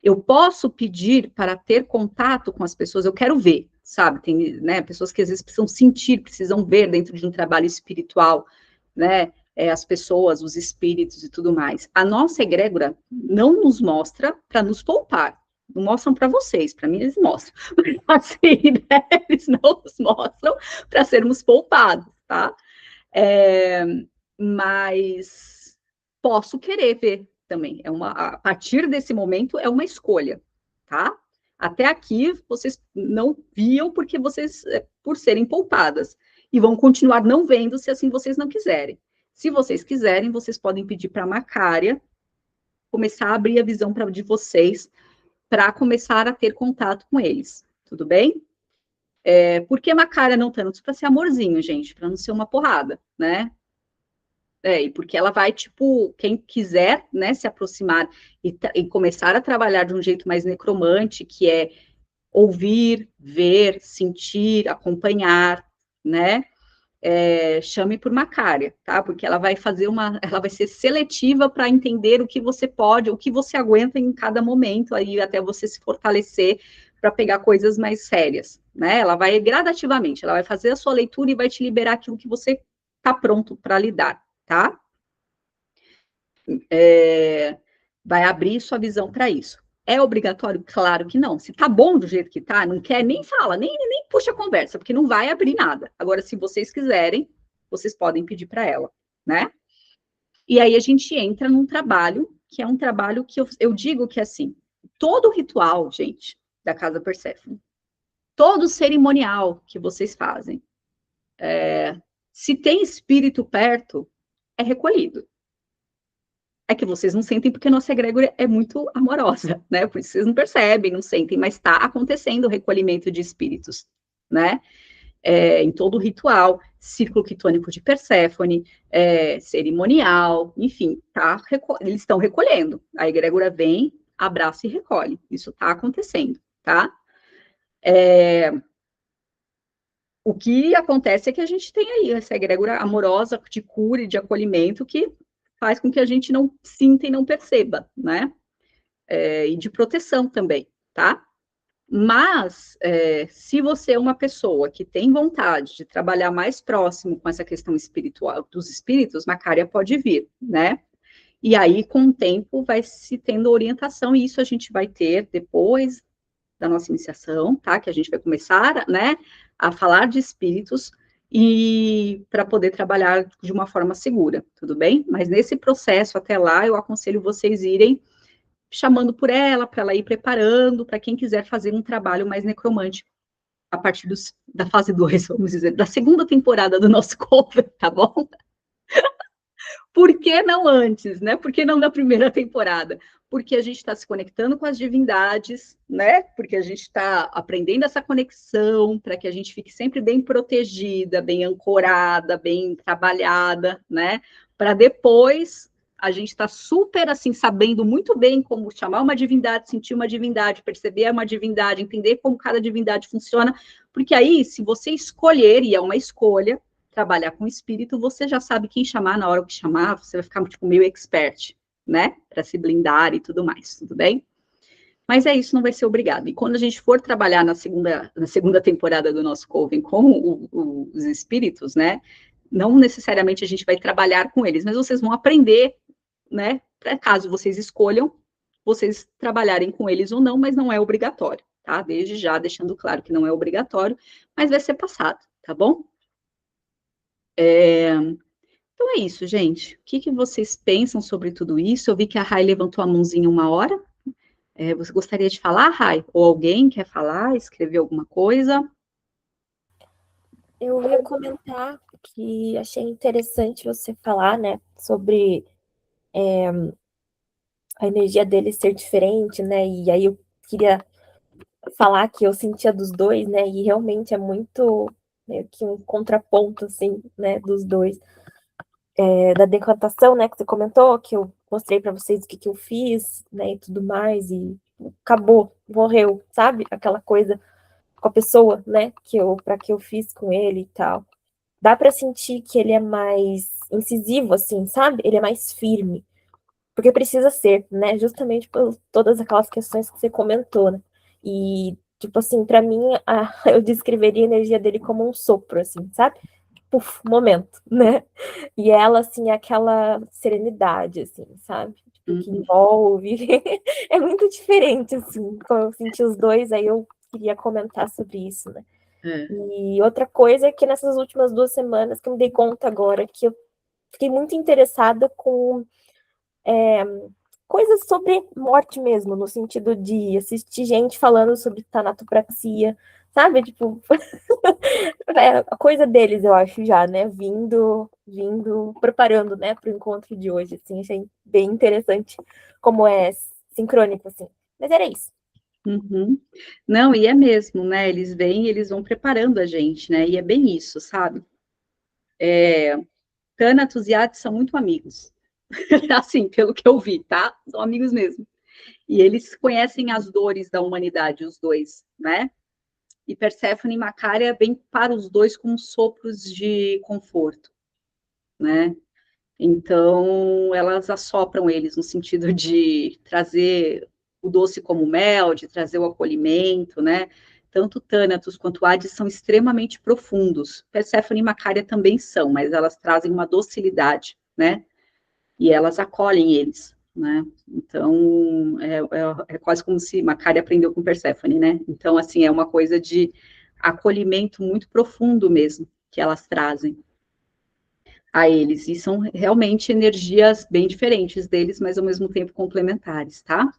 Eu posso pedir para ter contato com as pessoas, eu quero ver, sabe? Tem, né, pessoas que às vezes precisam sentir, precisam ver dentro de um trabalho espiritual, né? As pessoas, os espíritos e tudo mais. A nossa egrégora não nos mostra para nos poupar. Não mostram para vocês, para mim eles mostram. Assim, né? Eles não nos mostram para sermos poupados, tá? Mas posso querer ver também. A partir desse momento é uma escolha, tá? Até aqui vocês não viam porque vocês, por serem poupadas, e vão continuar não vendo se assim vocês não quiserem. Se vocês quiserem, vocês podem pedir para a Macária começar a abrir a visão de vocês para começar a ter contato com eles, tudo bem? Por que Macária não tanto? Para ser amorzinho, gente, para não ser uma porrada, né? E porque ela vai, tipo, quem quiser, né, se aproximar e começar a trabalhar de um jeito mais necromante, que é ouvir, ver, sentir, acompanhar, né, chame por Macária, tá? Porque ela vai ela vai ser seletiva para entender o que você pode, o que você aguenta em cada momento, aí até você se fortalecer para pegar coisas mais sérias, né? Ela vai gradativamente, ela vai fazer a sua leitura e vai te liberar aquilo que você está pronto para lidar, tá? Vai abrir sua visão para isso. É obrigatório? Claro que não. Se tá bom do jeito que tá, não quer, nem fala, nem puxa a conversa, porque não vai abrir nada. Agora, se vocês quiserem, vocês podem pedir para ela, né? E aí a gente entra num trabalho, que é um trabalho que eu digo que, assim, todo ritual, gente, da Casa Perséfone, todo cerimonial que vocês fazem, se tem espírito perto, é recolhido. É que vocês não sentem porque nossa egrégora é muito amorosa, né? Por isso vocês não percebem, não sentem, mas está acontecendo o recolhimento de espíritos, né? Em todo o ritual, círculo quitônico de Perséfone, cerimonial, enfim, eles estão recolhendo. A egrégora vem, abraça e recolhe. Isso está acontecendo, tá? O que acontece é que a gente tem aí essa egrégora amorosa de cura e de acolhimento que faz com que a gente não sinta e não perceba, né? E de proteção também, tá? Mas, se você é uma pessoa que tem vontade de trabalhar mais próximo com essa questão espiritual dos espíritos, Macária pode vir, né? E aí, com o tempo, vai se tendo orientação, e isso a gente vai ter depois da nossa iniciação, tá? Que a gente vai começar, né, a falar de espíritos e para poder trabalhar de uma forma segura, tudo bem? Mas nesse processo, até lá, eu aconselho vocês irem chamando por ela, para ela ir preparando, para quem quiser fazer um trabalho mais necromante a partir da fase 2, vamos dizer, da segunda temporada do nosso cover, tá bom? Por que não antes, né? Por que não da primeira temporada? Porque a gente está se conectando com as divindades, né? Porque a gente está aprendendo essa conexão para que a gente fique sempre bem protegida, bem ancorada, bem trabalhada, né? Para depois a gente está super assim, sabendo muito bem como chamar uma divindade, sentir uma divindade, perceber uma divindade, entender como cada divindade funciona, porque aí, se você escolher, e é uma escolha, trabalhar com espírito, você já sabe quem chamar na hora que chamar, você vai ficar tipo, meio expert, né? Para se blindar e tudo mais, tudo bem? Mas é isso, não vai ser obrigado. E quando a gente for trabalhar na segunda temporada do nosso Coven com os espíritos, né? Não necessariamente a gente vai trabalhar com eles, mas vocês vão aprender, né? Para caso vocês escolham, vocês trabalharem com eles ou não, mas não é obrigatório, tá? Desde já deixando claro que não é obrigatório, mas vai ser passado, tá bom? Então Então é isso, gente. O que vocês pensam sobre tudo isso? Eu vi que a Rai levantou a mãozinha uma hora. Você gostaria de falar, Rai? Ou alguém quer falar, escrever alguma coisa? Eu ia comentar que achei interessante você falar, né, sobre a energia deles ser diferente, né, e aí eu queria falar que eu sentia dos dois, né, e realmente é muito meio que um contraponto, assim, né, dos dois. Da decantação, né, que você comentou, que eu mostrei para vocês o que eu fiz, né, e tudo mais, e acabou, morreu, sabe? Aquela coisa com a pessoa, né, para que eu fiz com ele e tal. Dá para sentir que ele é mais incisivo, assim, sabe? Ele é mais firme, porque precisa ser, né? Justamente por todas aquelas questões que você comentou, né? E, tipo assim, para mim, eu descreveria a energia dele como um sopro, assim, sabe? Puf, momento, né? E ela, assim, é aquela serenidade, assim, sabe? Tipo, que envolve. É muito diferente, assim, quando eu senti os dois, aí eu queria comentar sobre isso, né? E outra coisa é que nessas últimas 2 semanas que eu me dei conta agora que eu fiquei muito interessada com coisas sobre morte mesmo, no sentido de assistir gente falando sobre tanatopraxia, sabe? Tipo, a coisa deles, eu acho já, né? Vindo, preparando, né, para o encontro de hoje, assim, achei bem interessante como é sincrônico, assim. Mas era isso. Uhum. Não, e é mesmo, né? Eles vêm e eles vão preparando a gente, né? E é bem isso, sabe? Thanatos e Hades são muito amigos. Assim, pelo que eu vi, tá? São amigos mesmo. E eles conhecem as dores da humanidade, os dois, né? E Perséfone e Macária vêm para os dois com sopros de conforto, né? Então, elas assopram eles no sentido de trazer o doce como mel, de trazer o acolhimento, né? Tanto Thanatos quanto Hades são extremamente profundos. Perséfone e Macária também são, mas elas trazem uma docilidade, né? E elas acolhem eles, né? Então, é quase como se Macária aprendeu com Perséfone, né? Então, assim, é uma coisa de acolhimento muito profundo mesmo que elas trazem a eles, e são realmente energias bem diferentes deles, mas ao mesmo tempo complementares, tá?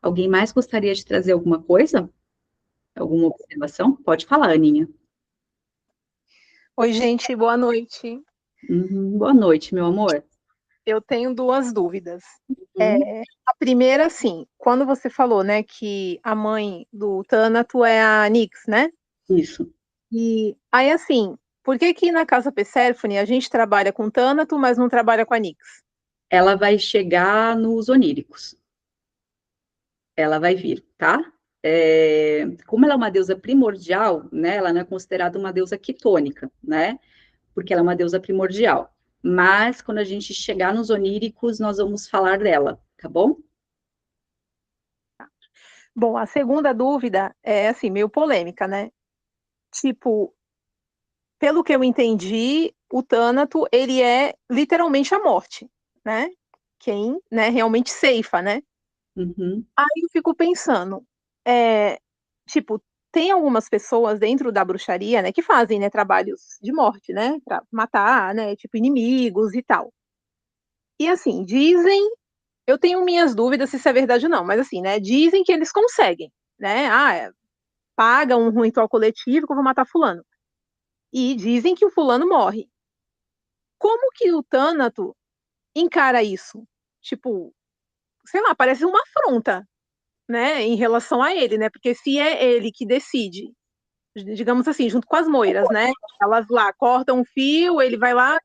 Alguém mais gostaria de trazer alguma coisa? Alguma observação? Pode falar, Aninha. Oi, gente, boa noite. Boa noite, meu amor. Eu tenho 2 dúvidas. Uhum. A primeira, assim, quando você falou, né, que a mãe do Thanato é a Nyx, né? Isso. E aí, assim, por que que na casa Perséfone a gente trabalha com Thanato, mas não trabalha com a Nyx? Ela vai chegar nos oníricos. Ela vai vir, tá? Como ela é uma deusa primordial, né? Ela não é considerada uma deusa quitônica, né? Porque ela é uma deusa primordial. Mas quando a gente chegar nos oníricos, nós vamos falar dela, tá bom? Bom, a segunda dúvida é, assim, meio polêmica, né? Tipo, pelo que eu entendi, o Thanato, ele é literalmente a morte, né? Quem, né, realmente ceifa, né? Uhum. Aí eu fico pensando, é, tipo, tem algumas pessoas dentro da bruxaria, né, que fazem, né, trabalhos de morte, né, pra matar, né, tipo, inimigos e tal. E assim, dizem, eu tenho minhas dúvidas se isso é verdade ou não, mas assim, né, dizem que eles conseguem, né, paga um ritual coletivo que eu vou matar fulano. E dizem que o fulano morre. Como que o Thanato encara isso? Tipo, sei lá, parece uma afronta, né, em relação a ele, né? Porque se é ele que decide, digamos assim, junto com as moiras, né? Elas lá cortam um fio, ele vai lá.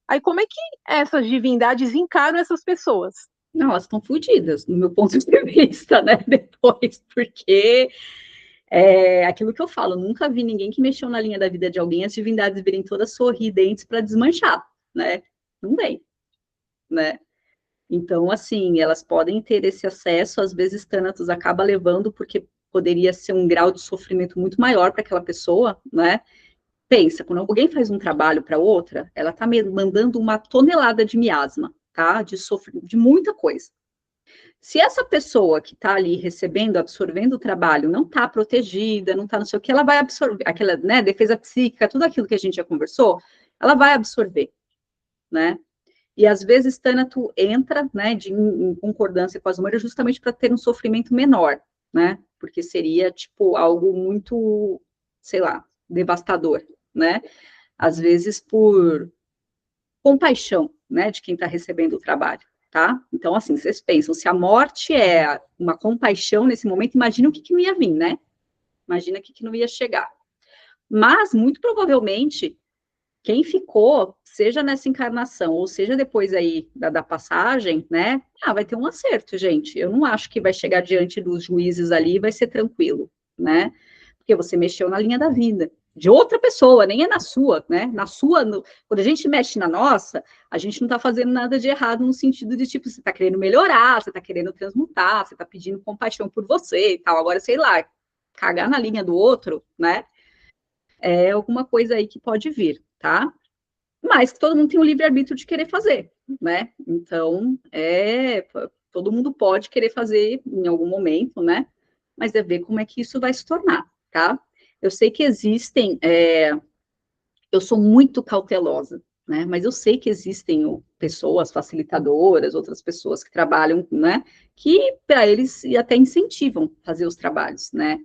Aí como é que essas divindades encaram essas pessoas? Não, elas estão fodidas, no meu ponto de vista, né? Depois, porque aquilo que eu falo, nunca vi ninguém que mexeu na linha da vida de alguém, as divindades virem todas sorridentes para desmanchar, né? Não vem, né? Então, assim, elas podem ter esse acesso, às vezes Thanatos acaba levando, porque poderia ser um grau de sofrimento muito maior para aquela pessoa, né? Pensa, quando alguém faz um trabalho para outra, ela está mandando uma tonelada de miasma, tá? De muita coisa. Se essa pessoa que está ali recebendo, absorvendo o trabalho, não está protegida, não está não sei o que, ela vai absorver, aquela, né, defesa psíquica, tudo aquilo que a gente já conversou, ela vai absorver, né? E às vezes Tânato entra, né, em concordância com as mulheres justamente para ter um sofrimento menor, né? Porque seria, tipo, algo muito, sei lá, devastador, né? Às vezes por compaixão, né, de quem está recebendo o trabalho, tá? Então, assim, vocês pensam, se a morte é uma compaixão nesse momento, imagina o que não ia vir, né? Imagina o que não ia chegar. Mas, muito provavelmente, quem ficou, seja nessa encarnação, ou seja depois aí da passagem, né? Vai ter um acerto, gente. Eu não acho que vai chegar diante dos juízes ali e vai ser tranquilo, né? Porque você mexeu na linha da vida de outra pessoa, nem é na sua, né? Na sua, quando a gente mexe na nossa, a gente não está fazendo nada de errado no sentido de, tipo, você está querendo melhorar, você está querendo transmutar, você está pedindo compaixão por você e tal. Agora, sei lá, cagar na linha do outro, né? É alguma coisa aí que pode vir, tá? Mas que todo mundo tem o livre-arbítrio de querer fazer, né? Então, todo mundo pode querer fazer em algum momento, né? Mas é ver como é que isso vai se tornar, tá? Eu sei que existem, eu sou muito cautelosa, né? Mas eu sei que existem pessoas facilitadoras, outras pessoas que trabalham, né? Que para eles até incentivam fazer os trabalhos, né?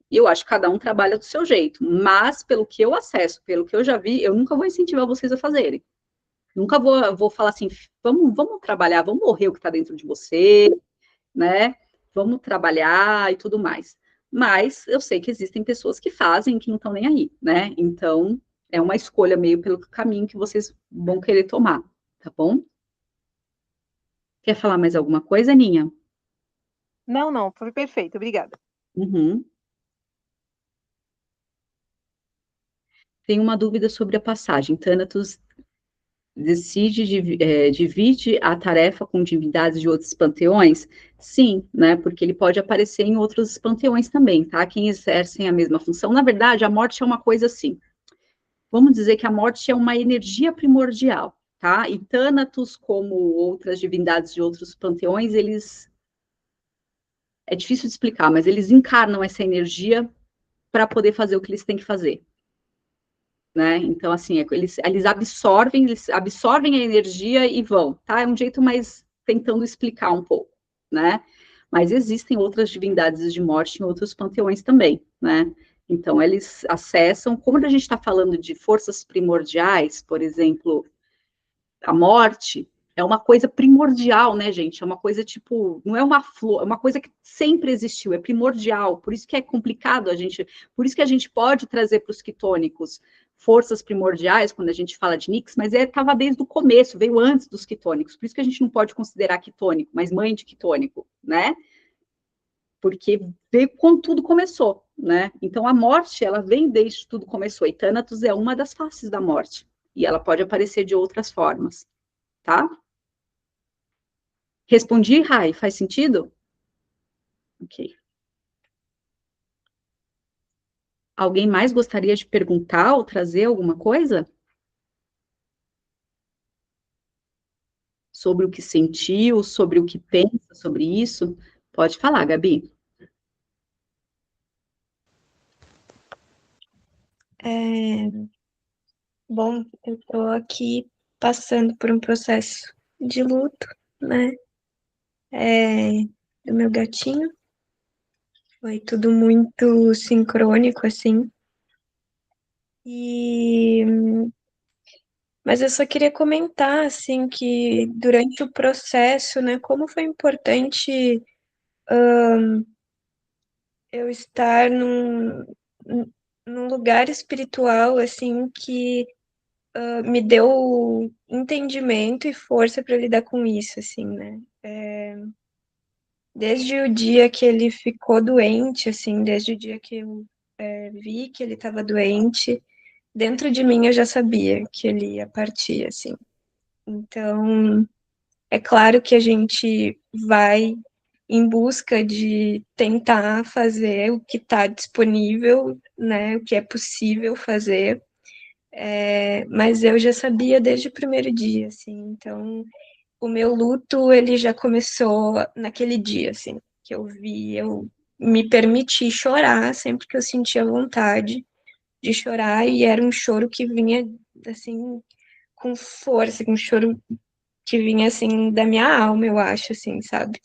Eu acho que cada um trabalha do seu jeito, mas pelo que eu acesso, pelo que eu já vi, eu nunca vou incentivar vocês a fazerem. Nunca vou falar assim, vamos trabalhar, vamos morrer o que está dentro de você, né? Vamos trabalhar e tudo mais. Mas eu sei que existem pessoas que fazem que não estão nem aí, né? Então, é uma escolha meio pelo caminho que vocês vão querer tomar, tá bom? Quer falar mais alguma coisa, Aninha? Não, foi perfeito, obrigada. Uhum. Tem uma dúvida sobre a passagem. Thanatos divide a tarefa com divindades de outros panteões? Sim, né? Porque ele pode aparecer em outros panteões também, tá? Quem exercem a mesma função. Na verdade, a morte é uma coisa assim. Vamos dizer que a morte é uma energia primordial, tá? E Thanatos, como outras divindades de outros panteões, eles. É difícil de explicar, mas eles encarnam essa energia para poder fazer o que eles têm que fazer. Né? Então, assim, eles absorvem a energia e vão, tá? É um jeito mais tentando explicar um pouco, né? Mas existem outras divindades de morte em outros panteões também, né? Então, eles acessam, como a gente está falando de forças primordiais, por exemplo, a morte é uma coisa primordial, né, gente? É uma coisa tipo, não é uma flor, é uma coisa que sempre existiu, é primordial. Por isso que é complicado por isso que a gente pode trazer para os quitônicos forças primordiais quando a gente fala de Nix, mas estava desde o começo, veio antes dos quitônicos. Por isso que a gente não pode considerar quitônico, mas mãe de quitônico, né? Porque veio quando tudo começou, né? Então a morte, ela vem desde que tudo começou. E Thanatos é uma das faces da morte. E ela pode aparecer de outras formas, tá? Respondi, Rai, faz sentido? Ok. Alguém mais gostaria de perguntar ou trazer alguma coisa? Sobre o que sentiu, sobre o que pensa sobre isso? Pode falar, Gabi. Bom, eu tô aqui passando por um processo de luto, né? Do meu gatinho. Foi tudo muito sincrônico, assim. Mas eu só queria comentar, assim, que durante o processo, né, como foi importante eu estar num lugar espiritual, assim, que me deu entendimento e força para lidar com isso, assim, né? Desde o dia que ele ficou doente, assim, desde o dia que eu vi que ele estava doente, dentro de mim eu já sabia que ele ia partir, assim. Então, é claro que a gente vai em busca de tentar fazer o que está disponível, né, o que é possível fazer, mas eu já sabia desde o primeiro dia, assim, então o meu luto, ele já começou naquele dia, assim, que eu me permiti chorar sempre que eu sentia vontade de chorar, e era um choro que vinha, assim, com força, com um choro que vinha, assim, da minha alma, eu acho, assim, sabe?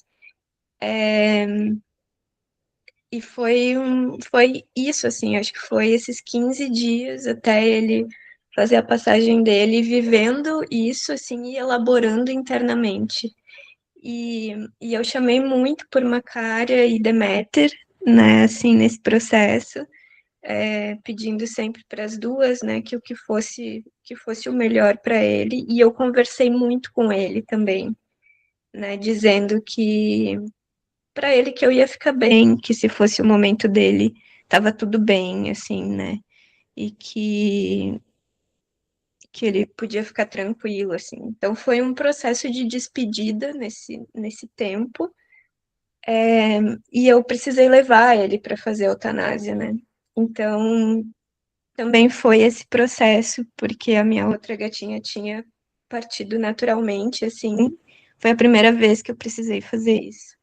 E foi isso, assim, acho que foi esses 15 dias até ele fazer a passagem dele, vivendo isso, assim, e elaborando internamente. E eu chamei muito por Macária e Deméter, né, assim, nesse processo, pedindo sempre para as duas, né, que o que fosse o melhor para ele, e eu conversei muito com ele também, né, dizendo que para ele que eu ia ficar bem, que se fosse o momento dele, estava tudo bem, assim, né, e que ele podia ficar tranquilo, assim. Então foi um processo de despedida nesse tempo, e eu precisei levar ele para fazer eutanásia, né? Então também foi esse processo, porque a minha outra gatinha tinha partido naturalmente, assim. Foi a primeira vez que eu precisei fazer isso.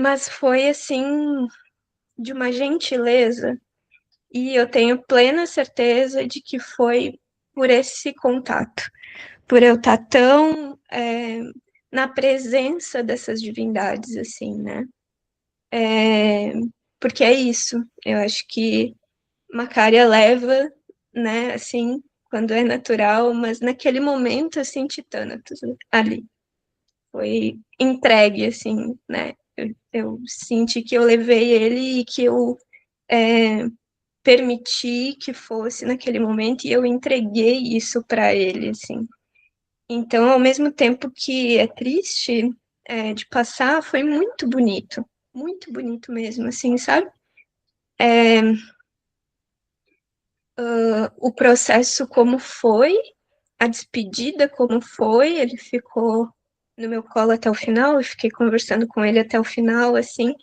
Mas foi assim de uma gentileza, e eu tenho plena certeza de que foi por esse contato, por eu estar tão na presença dessas divindades, assim, né? Porque é isso, eu acho que Macária leva, né, assim, quando é natural, mas naquele momento, assim, Titânatos, ali, foi entregue, assim, né, eu senti que eu levei ele e que eu permiti que fosse naquele momento e eu entreguei isso para ele, assim. Então, ao mesmo tempo que é triste de passar, foi muito bonito mesmo, assim, sabe? O processo como foi, a despedida como foi, ele ficou no meu colo até o final, eu fiquei conversando com ele até o final, assim,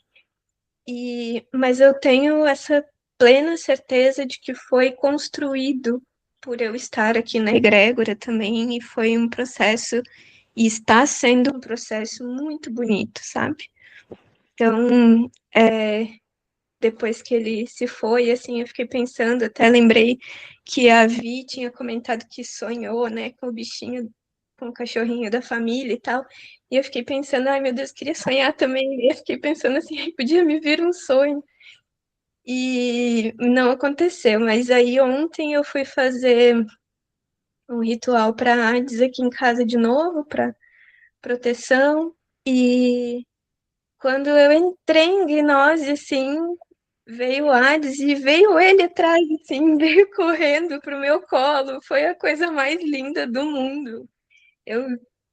mas eu tenho essa plena certeza de que foi construído por eu estar aqui na egrégora também, e foi um processo, e está sendo um processo muito bonito, sabe? Então, depois que ele se foi, assim, eu fiquei pensando, até lembrei que a Vi tinha comentado que sonhou, né, com o bichinho, com o cachorrinho da família e tal, e eu fiquei pensando, ai meu Deus, queria sonhar também, e eu fiquei pensando assim, ai, podia me vir um sonho, e não aconteceu, mas aí ontem eu fui fazer um ritual para AIDS aqui em casa de novo, para proteção, e quando eu entrei em gnose, assim, veio o Hades e veio ele atrás, assim, veio correndo pro meu colo. Foi a coisa mais linda do mundo. Eu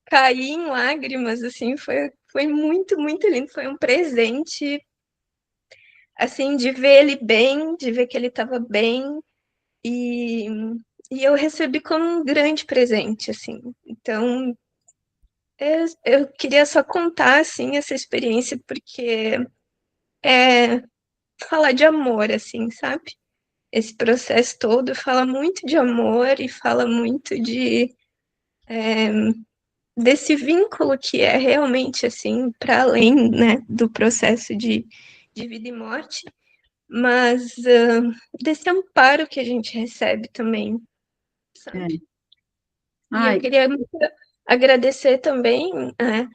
caí em lágrimas, assim, foi muito, muito lindo. Foi um presente, assim, de ver ele bem, de ver que ele estava bem. E, e eu recebi como um grande presente, assim. Então, eu queria só contar, assim, essa experiência, porque é falar de amor, assim, sabe? Esse processo todo fala muito de amor e fala muito desse vínculo que é realmente assim para além, né, do processo de vida e morte, mas desse amparo que a gente recebe também, sabe? E eu Ai, queria muito agradecer também, né,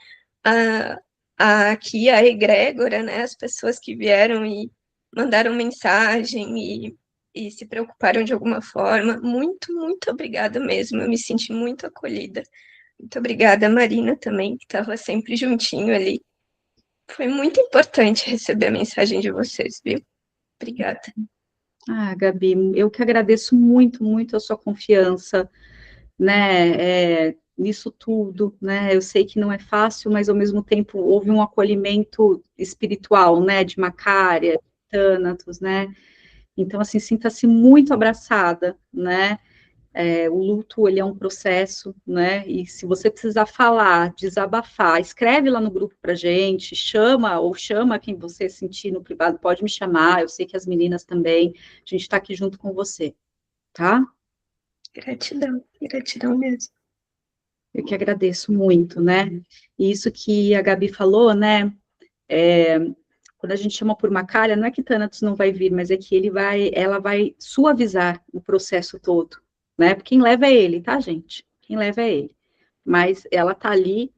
a, aqui a egrégora, né, as pessoas que vieram e mandaram mensagem e se preocuparam de alguma forma. Muito, muito obrigada mesmo. Eu me senti muito acolhida. Muito obrigada, Marina, também, que estava sempre juntinho ali. Foi muito importante receber a mensagem de vocês, viu? Obrigada. Gabi, eu que agradeço muito, muito a sua confiança, né, nisso tudo, né, eu sei que não é fácil, mas ao mesmo tempo houve um acolhimento espiritual, né, de Macária, Thanatos, né, então, assim, sinta-se muito abraçada, né, o luto, ele é um processo, né, e se você precisar falar, desabafar, escreve lá no grupo pra gente, chama quem você sentir no privado, pode me chamar, eu sei que as meninas também, a gente está aqui junto com você, tá? Gratidão, gratidão mesmo. Eu que agradeço muito, né? E isso que a Gabi falou, né? Quando a gente chama por Macária, não é que Thanatos não vai vir, mas é que ela vai suavizar o processo todo, né? Porque quem leva é ele, tá, gente? Quem leva é ele. Mas ela tá ali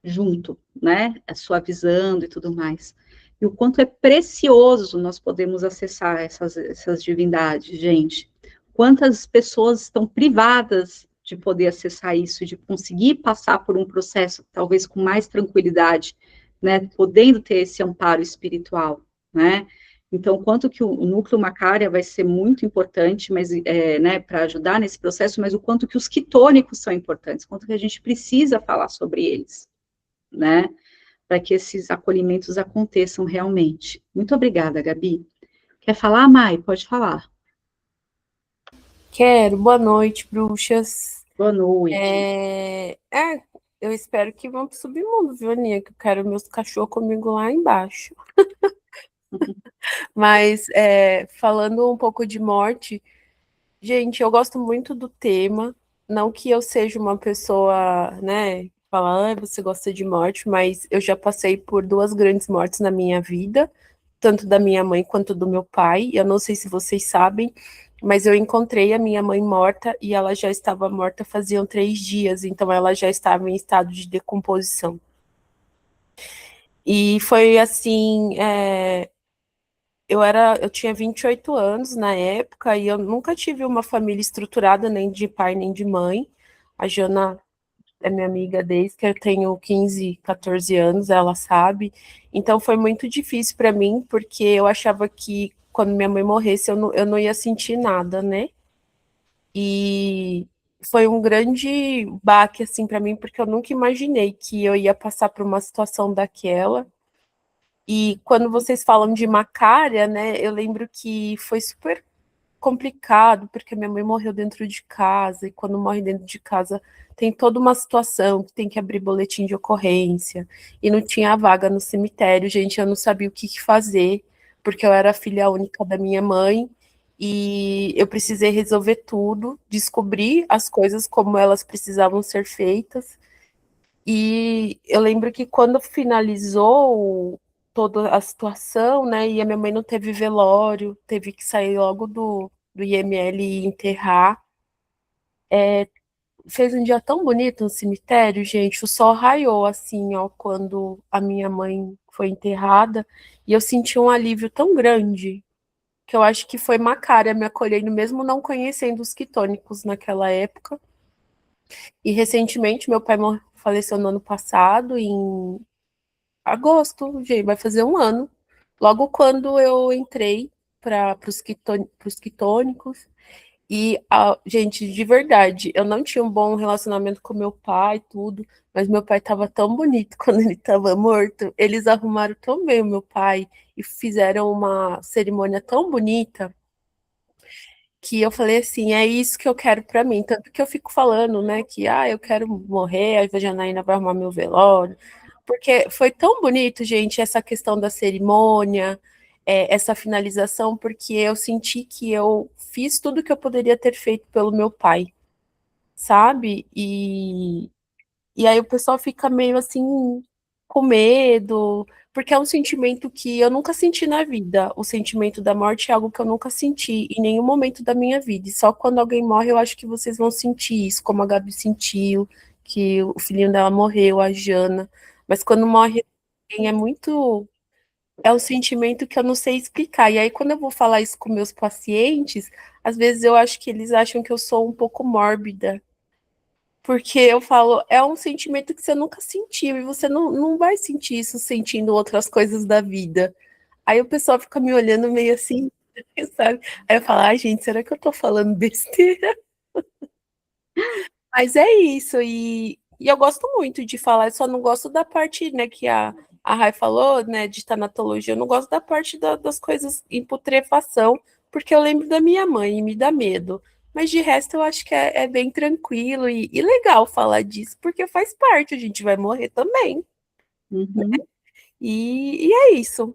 junto, né? Suavizando e tudo mais. E o quanto é precioso nós podemos acessar essas divindades, gente. Quantas pessoas estão privadas de poder acessar isso, de conseguir passar por um processo, talvez com mais tranquilidade, né? Podendo ter esse amparo espiritual, né? Então, quanto que o núcleo Macária vai ser muito importante, mas, né, para ajudar nesse processo, mas o quanto que os quitônicos são importantes, quanto que a gente precisa falar sobre eles, né, para que esses acolhimentos aconteçam realmente. Muito obrigada, Gabi. Quer falar, Mai? Pode falar. Quero. Boa noite, bruxas. Boa noite. Eu espero que vão pro submundo, viu, Aninha? Que eu quero meus cachorros comigo lá embaixo. Mas, falando um pouco de morte, gente, eu gosto muito do tema. Não que eu seja uma pessoa, né, falar, você gosta de morte, mas eu já passei por 2 grandes mortes na minha vida, tanto da minha mãe quanto do meu pai. Eu não sei se vocês sabem, mas eu encontrei a minha mãe morta e ela já estava morta faziam 3 dias, então ela já estava em estado de decomposição. E foi assim, eu tinha 28 anos na época e eu nunca tive uma família estruturada, nem de pai, nem de mãe. A Jana é minha amiga desde que eu tenho 15, 14 anos, ela sabe. Então foi muito difícil para mim, porque eu achava que quando minha mãe morresse eu não ia sentir nada, né? E foi um grande baque assim para mim, porque eu nunca imaginei que eu ia passar por uma situação daquela. E quando vocês falam de Macária, né, eu lembro que foi super complicado, porque minha mãe morreu dentro de casa, e quando morre dentro de casa tem toda uma situação que tem que abrir boletim de ocorrência, e não tinha vaga no cemitério, gente, eu não sabia o que fazer, porque eu era filha única da minha mãe, e eu precisei resolver tudo, descobrir as coisas como elas precisavam ser feitas, e eu lembro que quando finalizou toda a situação, né, e a minha mãe não teve velório, teve que sair logo do IML e enterrar. Fez um dia tão bonito no cemitério, gente, o sol raiou assim, ó, quando a minha mãe foi enterrada, e eu senti um alívio tão grande, que eu acho que foi Macária me acolhendo, mesmo não conhecendo os quitônicos naquela época. E recentemente meu pai faleceu no ano passado, em agosto, gente, vai fazer um ano. Logo quando eu entrei para os quitônicos. E, gente, de verdade, eu não tinha um bom relacionamento com meu pai, tudo, mas meu pai estava tão bonito quando ele estava morto. Eles arrumaram tão bem o meu pai e fizeram uma cerimônia tão bonita que eu falei assim, é isso que eu quero para mim. Tanto que eu fico falando, né, que eu quero morrer, a Janaína vai arrumar meu velório, porque foi tão bonito, gente, essa questão da cerimônia, essa finalização, porque eu senti que eu fiz tudo que eu poderia ter feito pelo meu pai, sabe? E aí o pessoal fica meio assim, com medo, porque é um sentimento que eu nunca senti na vida. O sentimento da morte é algo que eu nunca senti em nenhum momento da minha vida. E só quando alguém morre, eu acho que vocês vão sentir isso, como a Gabi sentiu, que o filhinho dela morreu, a Jana. Mas quando morre alguém, é um sentimento que eu não sei explicar. E aí, quando eu vou falar isso com meus pacientes, às vezes eu acho que eles acham que eu sou um pouco mórbida. Porque eu falo, é um sentimento que você nunca sentiu, e você não vai sentir isso sentindo outras coisas da vida. Aí o pessoal fica me olhando meio assim, sabe? Aí eu falo, ai, gente, será que eu tô falando besteira? Mas é isso, e eu gosto muito de falar, eu só não gosto da parte, né, que a Rai falou, né, de tanatologia, eu não gosto da parte das coisas em putrefação, porque eu lembro da minha mãe e me dá medo. Mas de resto eu acho que é bem tranquilo e legal falar disso, porque faz parte, a gente vai morrer também. Uhum. E é isso.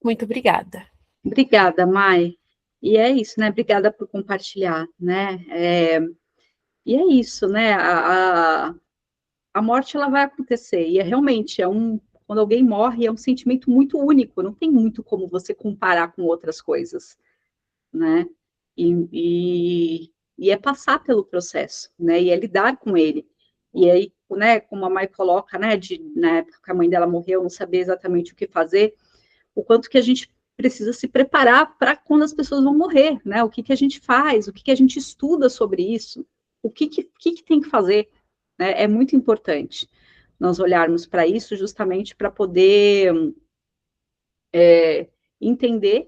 Muito obrigada. Obrigada, Mai. E é isso, né? Obrigada por compartilhar, né? E é isso, né? A morte ela vai acontecer e realmente quando alguém morre é um sentimento muito único, não tem muito como você comparar com outras coisas, né? E e é passar pelo processo, né, e é lidar com ele. E aí, né, como a Mai coloca, né, na época que a mãe dela morreu, não saber exatamente o que fazer, o quanto que a gente precisa se preparar para quando as pessoas vão morrer, né, o que que a gente faz, o que que a gente estuda sobre isso, o que tem que fazer, né, é muito importante nós olharmos para isso justamente para poder entender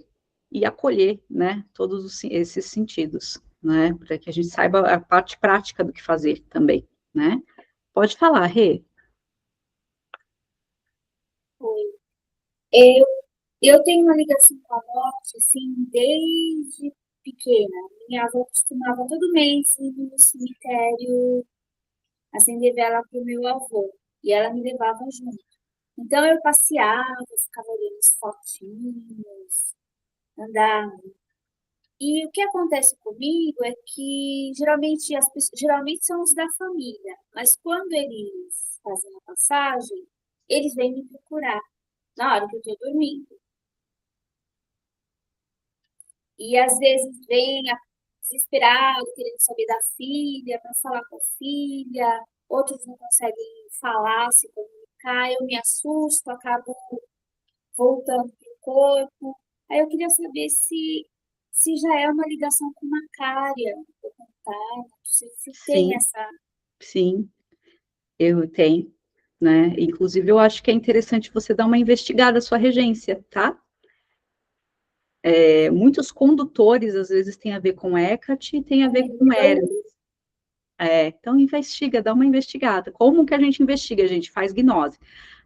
e acolher, né, todos esses sentidos, né, para que a gente saiba a parte prática do que fazer também, né. Pode falar, Rê. Eu, eu tenho uma ligação com a morte, assim, desde pequena. Minha avó costumava todo mês ir no cemitério acender vela para o meu avô. E ela me levava junto. Então eu passeava, ficava olhando as fotinhos, andava. E o que acontece comigo é que geralmente geralmente são os da família, mas quando eles fazem a passagem, eles vêm me procurar na hora que eu estou dormindo. E às vezes vem desesperado, querendo saber da filha, para falar com a filha, outros não conseguem falar, se comunicar, eu me assusto, acabo voltando para o corpo. Aí eu queria saber se já é uma ligação com Macária, o contato, se tem Sim, essa. sim, eu tenho, né, inclusive eu acho que é interessante você dar uma investigada à sua regência, tá? Muitos condutores, às vezes, tem a ver com Hecate e tem a ver com Eros. Então, investiga, dá uma investigada. Como que a gente investiga? A gente faz gnose.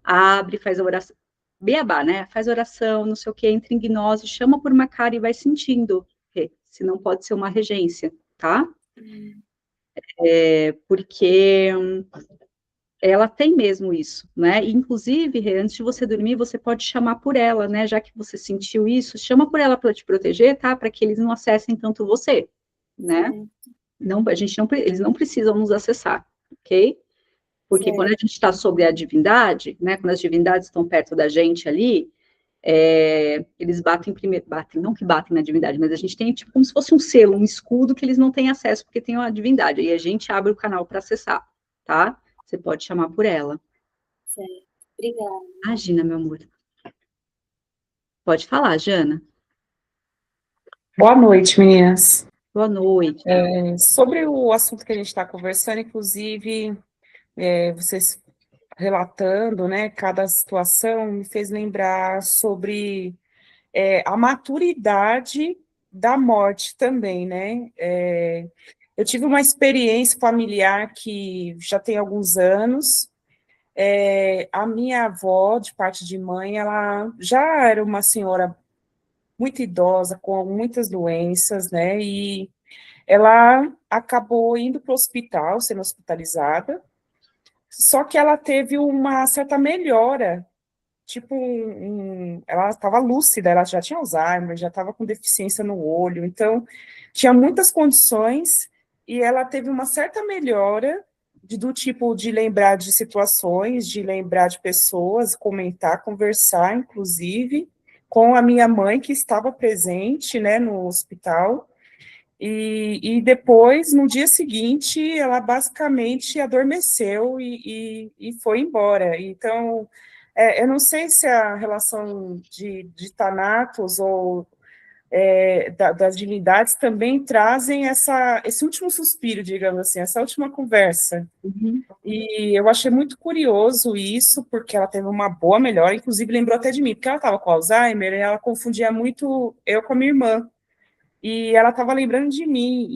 Abre, faz a oração. Beabá, né? Faz oração, não sei o que, entra em gnose, chama por uma cara e vai sentindo. Se não pode ser uma regência, tá? Porque ela tem mesmo isso, né? E, inclusive, antes de você dormir, você pode chamar por ela, né? Já que você sentiu isso, chama por ela para te proteger, tá? Para que eles não acessem tanto você, né? Não, eles não precisam nos acessar, ok? Porque quando a gente está sobre a divindade, né? Quando as divindades estão perto da gente ali, eles batem primeiro, não que batem na divindade, mas a gente tem tipo como se fosse um selo, um escudo que eles não têm acesso porque tem a divindade. Aí a gente abre o canal para acessar, tá? Você pode chamar por ela. Certo. Obrigada. Imagina, meu amor. Pode falar, Jana. Boa noite, meninas. Boa noite. Sobre o assunto que a gente está conversando, inclusive, vocês relatando, né, cada situação me fez lembrar sobre a maturidade da morte também, né? Eu tive uma experiência familiar que já tem alguns anos. A minha avó, de parte de mãe, ela já era uma senhora muito idosa, com muitas doenças, né? E ela acabou indo para o hospital, sendo hospitalizada, só que ela teve uma certa melhora, tipo, ela estava lúcida, ela já tinha Alzheimer, já estava com deficiência no olho, então tinha muitas condições, e ela teve uma certa melhora do tipo de lembrar de situações, de lembrar de pessoas, comentar, conversar, inclusive, com a minha mãe, que estava presente, né, no hospital. E depois, no dia seguinte, ela basicamente adormeceu e foi embora. Então, eu não sei se a relação de Thanatos ou das divindades também trazem esse último suspiro, digamos assim, essa última conversa. Uhum. E eu achei muito curioso isso, porque ela teve uma boa melhora, inclusive lembrou até de mim, porque ela estava com Alzheimer e ela confundia muito eu com a minha irmã. E ela estava lembrando de mim,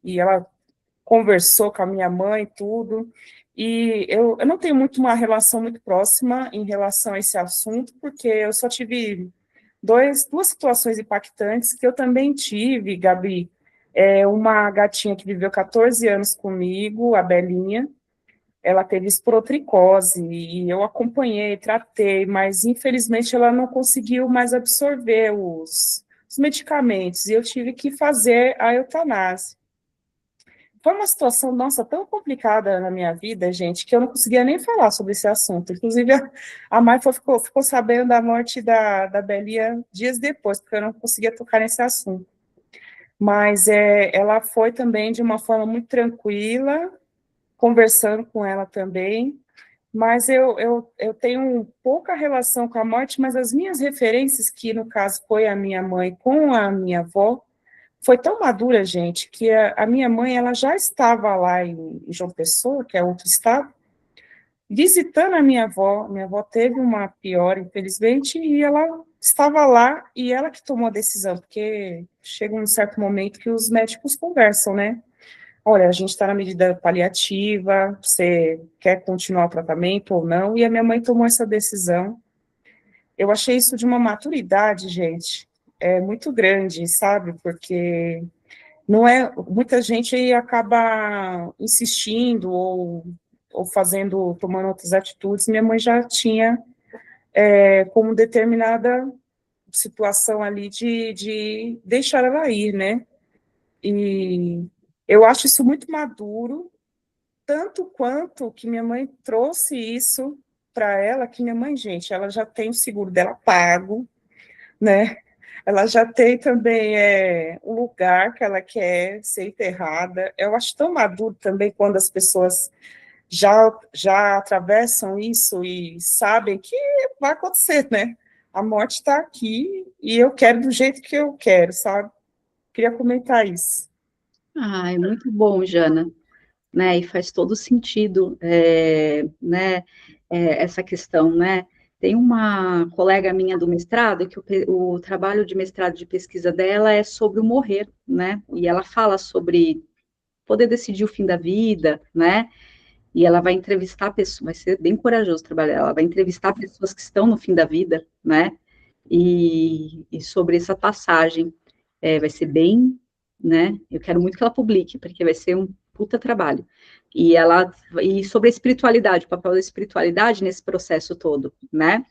e ela conversou com a minha mãe e tudo, e eu não tenho muito uma relação muito próxima em relação a esse assunto, porque eu só tive duas situações impactantes que eu também tive, Gabi, uma gatinha que viveu 14 anos comigo, a Belinha, ela teve esporotricose, e eu acompanhei, tratei, mas infelizmente ela não conseguiu mais absorver os medicamentos, e eu tive que fazer a eutanásia. Foi uma situação, nossa, tão complicada na minha vida, gente, que eu não conseguia nem falar sobre esse assunto. Inclusive, a Mai ficou sabendo da morte da Belia dias depois, porque eu não conseguia tocar nesse assunto. mas ela foi também de uma forma muito tranquila, conversando com ela também, mas eu tenho pouca relação com a morte, mas as minhas referências, que no caso foi a minha mãe com a minha avó, foi tão madura, gente, que a minha mãe, ela já estava lá em João Pessoa, que é outro estado, visitando a minha avó teve uma piora, infelizmente, e ela estava lá, e ela que tomou a decisão, porque chega um certo momento que os médicos conversam, né? Olha, a gente está na medida paliativa, você quer continuar o tratamento ou não, e a minha mãe tomou essa decisão. Eu achei isso de uma maturidade, gente, muito grande, sabe? Porque não é, muita gente acaba insistindo ou fazendo, tomando outras atitudes. Minha mãe já tinha como determinada situação ali de deixar ela ir, né? E eu acho isso muito maduro, tanto quanto que minha mãe trouxe isso para ela, que minha mãe, gente, ela já tem o seguro dela pago, né? Ela já tem também um lugar que ela quer ser enterrada. Eu acho tão maduro também quando as pessoas já atravessam isso e sabem que vai acontecer, né? A morte está aqui e eu quero do jeito que eu quero, sabe? Queria comentar isso. É muito bom, Jana, né? E faz todo sentido, né? Essa questão, né? Tem uma colega minha do mestrado que o trabalho de mestrado de pesquisa dela é sobre o morrer, né? E ela fala sobre poder decidir o fim da vida, né? E ela vai entrevistar pessoas, vai ser bem corajoso o trabalho dela, ela vai entrevistar pessoas que estão no fim da vida, né? E sobre essa passagem, vai ser bem, né? Eu quero muito que ela publique, porque vai ser um puta trabalho. E sobre a espiritualidade, o papel da espiritualidade nesse processo todo, né?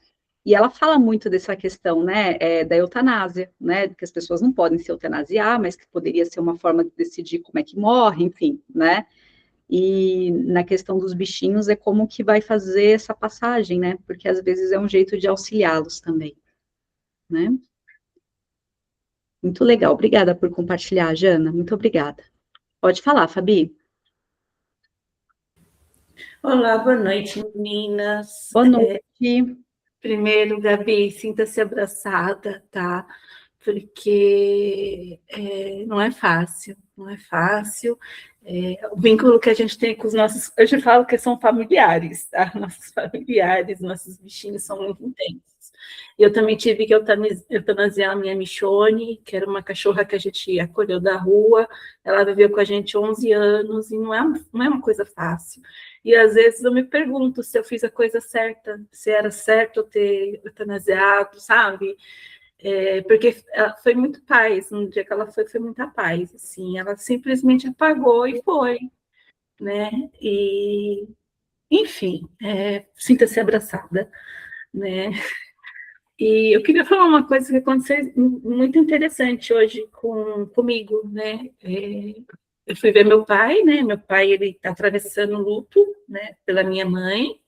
E ela fala muito dessa questão, né, da eutanásia, né, que as pessoas não podem se eutanasiar, mas que poderia ser uma forma de decidir como é que morre, enfim, né? E na questão dos bichinhos é como que vai fazer essa passagem, né? Porque às vezes é um jeito de auxiliá-los também, né? Muito legal. Obrigada por compartilhar, Jana. Muito obrigada. Pode falar, Fabi. Olá, boa noite, meninas. Boa noite. Primeiro, Gabi, sinta-se abraçada, tá? Porque não é fácil, não é fácil. O vínculo que a gente tem com os nossos... Eu te falo que são familiares, tá? Nossos familiares, nossos bichinhos são muito intensos. Eu também tive que eutanasiar a minha Michone, que era uma cachorra que a gente acolheu da rua. Ela viveu com a gente 11 anos e não é uma coisa fácil. E às vezes eu me pergunto se eu fiz a coisa certa, se era certo eu ter eutanasiado, sabe? Porque ela foi muito paz, no dia que ela foi muita paz, assim, ela simplesmente apagou e foi, né? E, enfim, sinta-se abraçada, né? E eu queria falar uma coisa que aconteceu muito interessante hoje comigo, né? Eu fui ver meu pai, né? Meu pai, ele está atravessando luto, né? Pela minha mãe,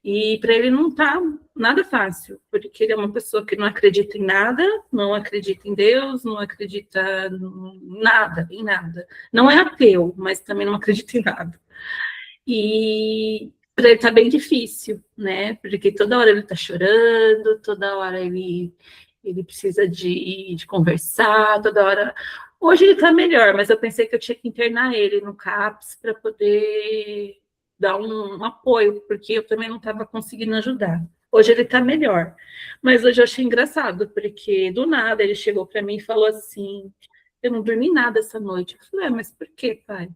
e para ele não está nada fácil, porque ele é uma pessoa que não acredita em nada, não acredita em Deus, não acredita em nada. Não é ateu, mas também não acredita em nada. E para ele está bem difícil, né? Porque toda hora ele está chorando, toda hora ele precisa de conversar, toda hora. Hoje ele está melhor, mas eu pensei que eu tinha que internar ele no CAPS para poder dar um apoio, porque eu também não estava conseguindo ajudar. Hoje ele está melhor, mas hoje eu achei engraçado, porque do nada ele chegou para mim e falou assim: eu não dormi nada essa noite. Eu falei: mas por quê, pai?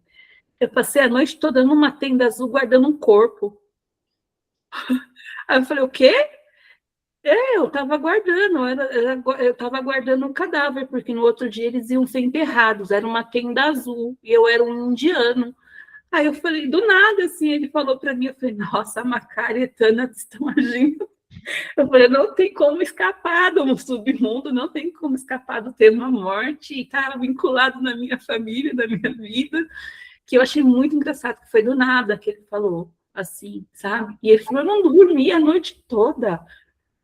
Eu passei a noite toda numa tenda azul guardando um corpo. Aí eu falei: o quê? Eu estava guardando, eu estava guardando um cadáver, porque no outro dia eles iam ser enterrados, era uma tenda azul, e eu era um indiano. Aí eu falei, do nada, assim, ele falou para mim, eu falei: nossa, a Macari e a Tana estão agindo. Eu falei: não tem como escapar do submundo, não tem como escapar do tema morte, e está vinculado na minha família, na minha vida, que eu achei muito engraçado, que foi do nada que ele falou, assim, sabe? E ele falou: eu não dormi a noite toda.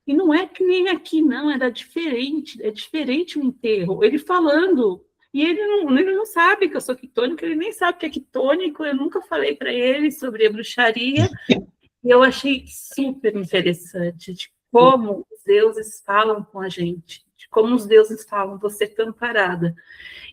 E não é que nem aqui, não, era diferente, é diferente o enterro. Ele falando, E ele não sabe que eu sou quitônico, ele nem sabe que é quitônico, eu nunca falei para ele sobre a bruxaria, e eu achei super interessante de como os deuses falam com a gente, de como os deuses falam, você está amparada.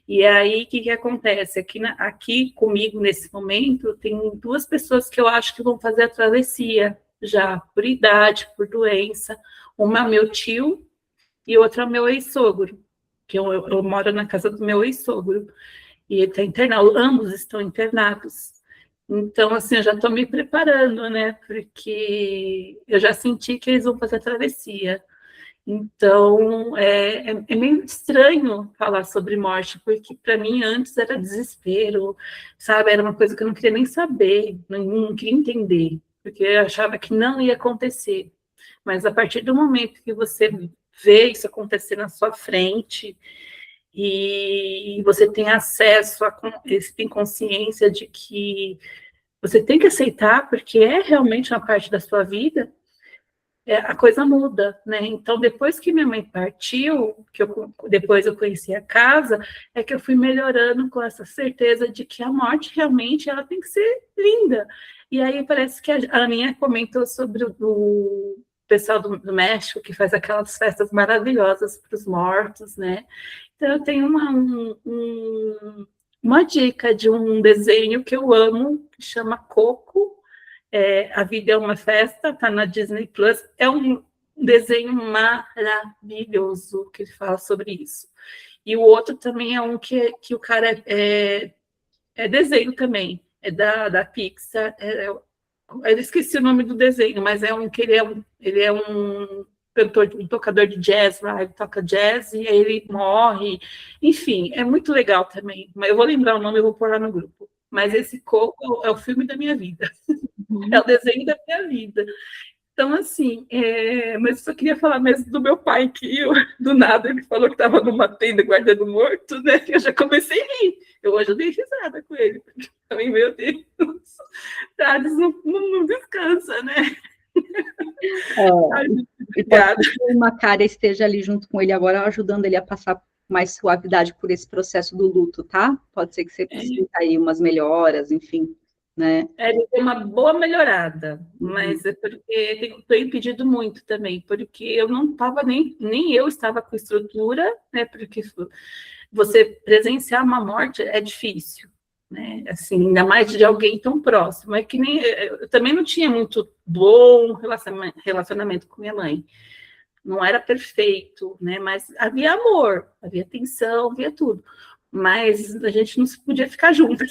E aí, o que acontece? Aqui comigo, nesse momento, tem 2 pessoas que eu acho que vão fazer a travessia, já por idade, por doença. Uma é meu tio e outra é meu ex-sogro, que eu moro na casa do meu ex-sogro. E ele está internado, ambos estão internados. Então, assim, eu já estou me preparando, né? Porque eu já senti que eles vão fazer a travessia. Então, é meio estranho falar sobre morte, porque para mim antes era desespero, sabe? Era uma coisa que eu não queria nem saber, não queria entender, porque eu achava que não ia acontecer. Mas a partir do momento que você vê isso acontecer na sua frente e você tem acesso você tem consciência de que você tem que aceitar, porque é realmente uma parte da sua vida, a coisa muda, né? Então, depois que minha mãe partiu, depois eu conheci a casa, é que eu fui melhorando com essa certeza de que a morte realmente ela tem que ser linda. E aí parece que a Aninha comentou sobre o pessoal do México, que faz aquelas festas maravilhosas para os mortos, né? Então, eu tenho uma dica de um desenho que eu amo, que chama Coco. A Vida é uma Festa, está na Disney Plus. É um desenho maravilhoso que ele fala sobre isso. E o outro também é um que o cara é desenho também, é da Pixar. Eu esqueci o nome do desenho, mas é um que ele é um cantor, um tocador de jazz lá, ele toca jazz e aí ele morre. Enfim, é muito legal também. Mas eu vou lembrar o nome e vou pôr lá no grupo. Mas esse Coco é o filme da minha vida. É o desenho da minha vida. Então, assim, mas eu só queria falar mesmo do meu pai, que do nada ele falou que estava numa tenda guardando morto, né? Eu já comecei a rir. Hoje eu dei risada com ele, porque também, meu Deus, Thales não descansa, né? Ai, obrigada. Pode ser que uma cara esteja ali junto com ele agora, ajudando ele a passar mais suavidade por esse processo do luto, tá? Pode ser que você sinta aí umas melhoras, enfim, né? Ele tem uma boa melhorada, mas é porque tenho pedido muito também, porque eu não estava, nem eu estava com estrutura, né? Porque você presenciar uma morte é difícil, né? Assim, ainda mais de alguém tão próximo. É que nem eu também não tinha muito bom relacionamento com minha mãe. Não era perfeito, né? Mas havia amor, havia atenção, havia tudo. Mas a gente não podia ficar junto.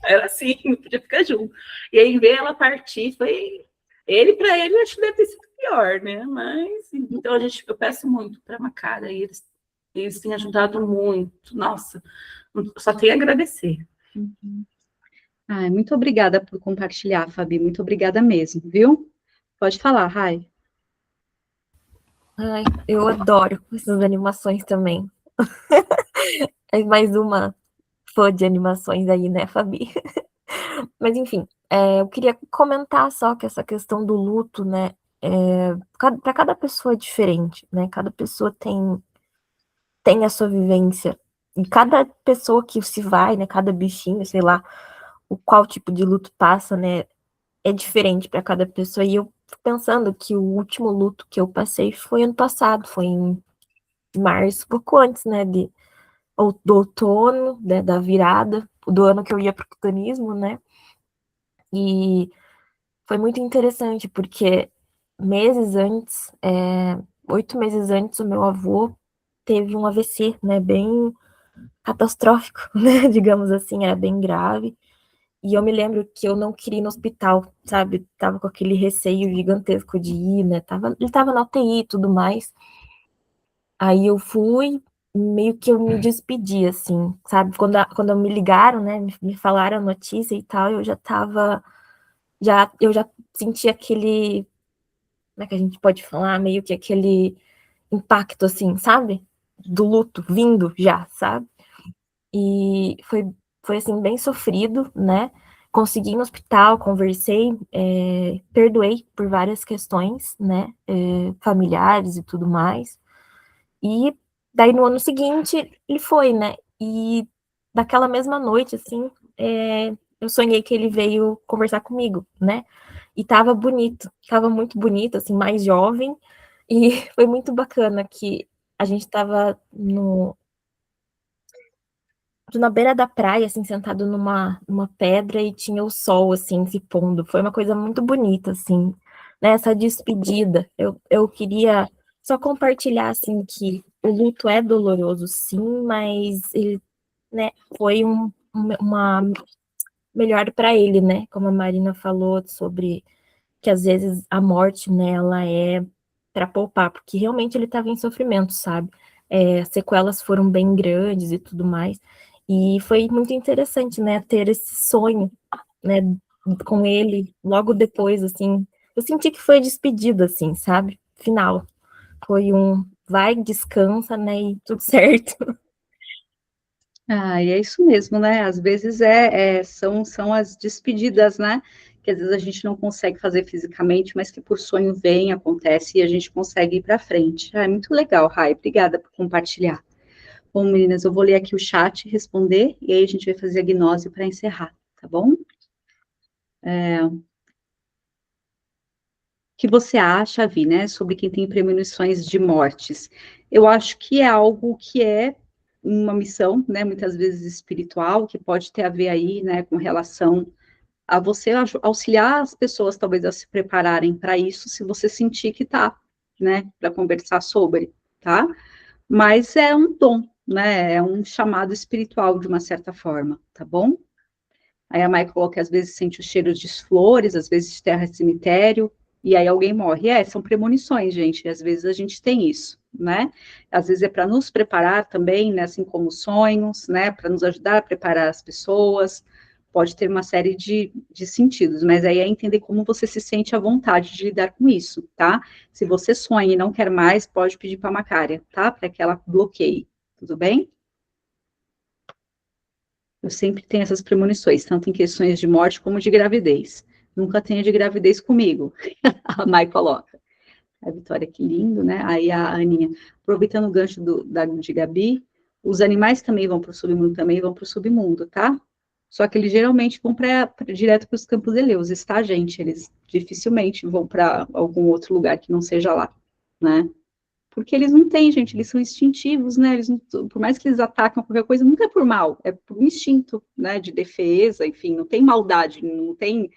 Era assim, não podia ficar junto. E aí, ver ela partir, foi. Para ele, acho que deve ter sido pior, né? Mas, então, eu peço muito para a Macara, e eles têm ajudado muito. Nossa, só tenho a agradecer. Muito obrigada por compartilhar, Fabi. Muito obrigada mesmo, viu? Pode falar, Rai. Ai, eu adoro essas animações também. É mais uma fã de animações aí, né, Fabi? Mas, enfim, eu queria comentar só que essa questão do luto, né, para cada pessoa é diferente, né? Cada pessoa tem a sua vivência. E cada pessoa que se vai, né, cada bichinho, sei lá, o qual tipo de luto passa, né, é diferente para cada pessoa. E eu fico pensando que o último luto que eu passei foi ano passado, foi em março, pouco antes, né, do outono, né, da virada, do ano que eu ia para o tucanismo, né? E foi muito interessante, porque meses antes, 8 meses antes, o meu avô teve um AVC, né, bem catastrófico, né, digamos assim, era bem grave. E eu me lembro que eu não queria ir no hospital, sabe? Tava com aquele receio gigantesco de ir, né? Ele tava na UTI e tudo mais. Aí eu fui, meio que eu me despedi, assim, sabe? Quando me ligaram, né, me falaram a notícia e tal, eu já senti aquele, como é que a gente pode falar? Meio que aquele impacto, assim, sabe? Do luto vindo já, sabe? E foi assim, bem sofrido, né? Consegui ir no hospital, conversei, perdoei por várias questões, né? Familiares e tudo mais. E daí no ano seguinte ele foi, né? E daquela mesma noite, assim, eu sonhei que ele veio conversar comigo, né? E tava bonito, tava muito bonito, assim, mais jovem. E foi muito bacana que a gente tava na beira da praia, assim, sentado numa pedra e tinha o sol, assim, se pondo. Foi uma coisa muito bonita, assim, né? Essa despedida. Eu queria só compartilhar, assim, que o luto é doloroso, sim, mas ele, né, foi uma melhor para ele, né? Como a Marina falou sobre que às vezes a morte, né, ela é para poupar, porque realmente ele estava em sofrimento, sabe? As sequelas foram bem grandes e tudo mais. E foi muito interessante, né, ter esse sonho, né, com ele logo depois, assim. Eu senti que foi despedida, assim, sabe? Final. Foi um vai, descansa, né, e tudo certo. Ah, e é isso mesmo, né? Às vezes são as despedidas, né? Que às vezes a gente não consegue fazer fisicamente, mas que por sonho vem, acontece e a gente consegue ir para frente. Ah, é muito legal, Rai. Obrigada por compartilhar. Bom, meninas, eu vou ler aqui o chat, responder, e aí a gente vai fazer a gnose para encerrar, tá bom? O que você acha, Vi, né, sobre quem tem premonições de mortes? Eu acho que é algo que é uma missão, né, muitas vezes espiritual, que pode ter a ver aí, né, com relação a você auxiliar as pessoas, talvez, a se prepararem para isso, se você sentir que tá, né, para conversar sobre, tá? Mas é um dom, né, é um chamado espiritual, de uma certa forma, tá bom? Aí a Mai coloca que às vezes sente o cheiro de flores, às vezes de terra de cemitério, e aí alguém morre. São premonições, gente, e às vezes a gente tem isso, né? Às vezes é para nos preparar também, né, assim como sonhos, né, para nos ajudar a preparar as pessoas, pode ter uma série de sentidos, mas aí é entender como você se sente à vontade de lidar com isso, tá? Se você sonha e não quer mais, pode pedir para a Macária, tá? Para que ela bloqueie, tudo bem? Eu sempre tenho essas premonições, tanto em questões de morte como de gravidez. Nunca tenha de gravidez comigo. A Mai coloca. A Vitória, que lindo, né? Aí a Aninha, aproveitando o gancho de Gabi, os animais também vão para o submundo, tá? Só que eles geralmente vão direto para os Campos Eleusis, tá, gente? Eles dificilmente vão para algum outro lugar que não seja lá, né? Porque eles não têm, gente, eles são instintivos, né? Eles não, por mais que eles atacam qualquer coisa, nunca é por mal, é por instinto, né? De defesa, enfim, não tem maldade, não tem,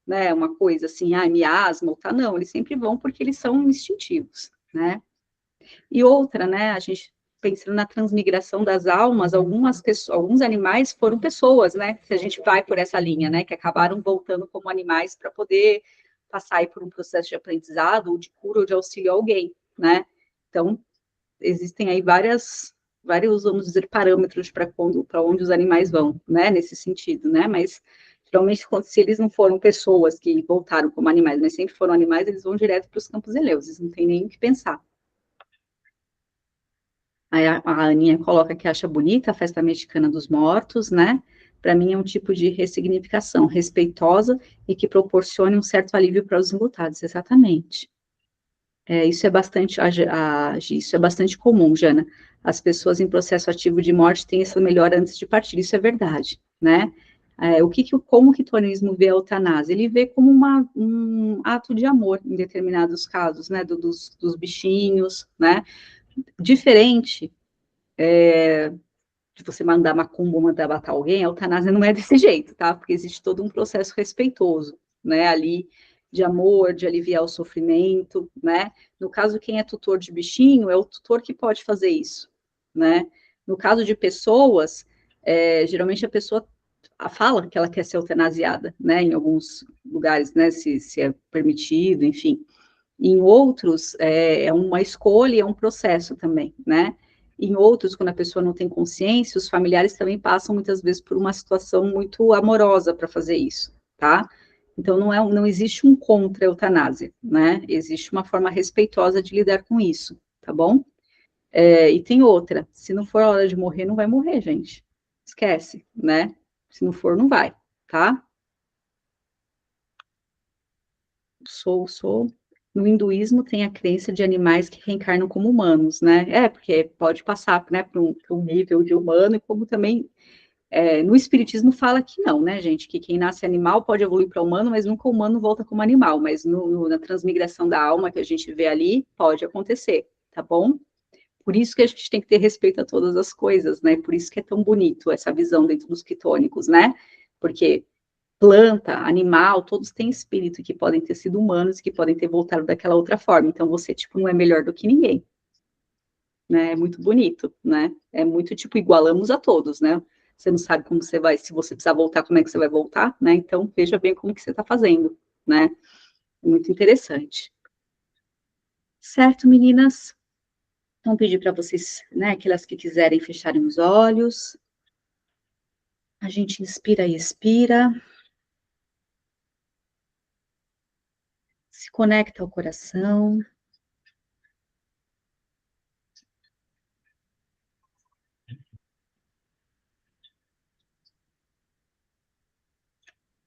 né, uma coisa assim, miasma ou tá, não, eles sempre vão porque eles são instintivos, né? E outra, né, a gente pensando na transmigração das almas, alguns animais foram pessoas, né? Se a gente vai por essa linha, né, que acabaram voltando como animais para poder passar aí por um processo de aprendizado, ou de cura, ou de auxílio a alguém, né? Então, existem aí vários, vamos dizer, parâmetros para onde os animais vão, né, nesse sentido, né, mas geralmente, se eles não foram pessoas que voltaram como animais, mas sempre foram animais, eles vão direto para os Campos Eleusis, não tem nem o que pensar. Aí a Aninha coloca que acha bonita a festa mexicana dos mortos, né, para mim é um tipo de ressignificação respeitosa e que proporcione um certo alívio para os enlutados, exatamente. Isso é isso é bastante comum, Jana. As pessoas em processo ativo de morte têm essa melhora antes de partir, isso é verdade, né? Como o quitonismo vê a eutanásia? Ele vê como um ato de amor em determinados casos, né? Dos bichinhos, né? Diferente de você mandar macumba ou mandar matar alguém, a eutanásia não é desse jeito, tá? Porque existe todo um processo respeitoso, né? Ali de amor, de aliviar o sofrimento, né? No caso, quem é tutor de bichinho é o tutor que pode fazer isso, né? No caso de pessoas, geralmente a pessoa fala que ela quer ser eutanasiada, né? Em alguns lugares, né? Se é permitido, enfim. Em outros, é uma escolha, é um processo também, né? Em outros, quando a pessoa não tem consciência, os familiares também passam muitas vezes por uma situação muito amorosa para fazer isso, tá? Então, não existe um contra a eutanásia, né? Existe uma forma respeitosa de lidar com isso, tá bom? E tem outra, se não for a hora de morrer, não vai morrer, gente. Esquece, né? Se não for, não vai, tá? Sou No hinduísmo tem a crença de animais que reencarnam como humanos, né? Porque pode passar, né, para um nível de humano, e como também no espiritismo fala que não, né, gente? Que quem nasce animal pode evoluir para humano, mas nunca o humano volta como animal. Mas na transmigração da alma que a gente vê ali, pode acontecer, tá bom? Por isso que a gente tem que ter respeito a todas as coisas, né? Por isso que é tão bonito essa visão dentro dos quitônicos, né? Porque planta, animal, todos têm espírito, que podem ter sido humanos, que podem ter voltado daquela outra forma. Então, você, tipo, não é melhor do que ninguém, né? É muito bonito, né? É muito, tipo, igualamos a todos, né? Você não sabe como você vai, se você precisar voltar, como é que você vai voltar, né? Então, veja bem como que você está fazendo, né? Muito interessante. Certo, meninas? Então, pedir para vocês, né, aquelas que quiserem fecharem os olhos. A gente inspira e expira. Se conecta ao coração.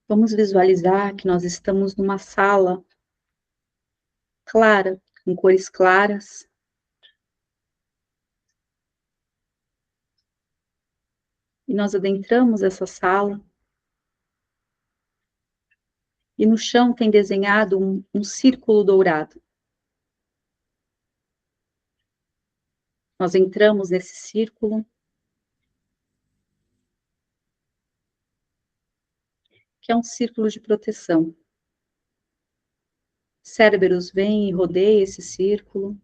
Vamos visualizar que nós estamos numa sala clara, com cores claras. E nós adentramos essa sala. E no chão tem desenhado um círculo dourado. Nós entramos nesse círculo, que é um círculo de proteção. Cérebros vêm e rodeiam esse círculo.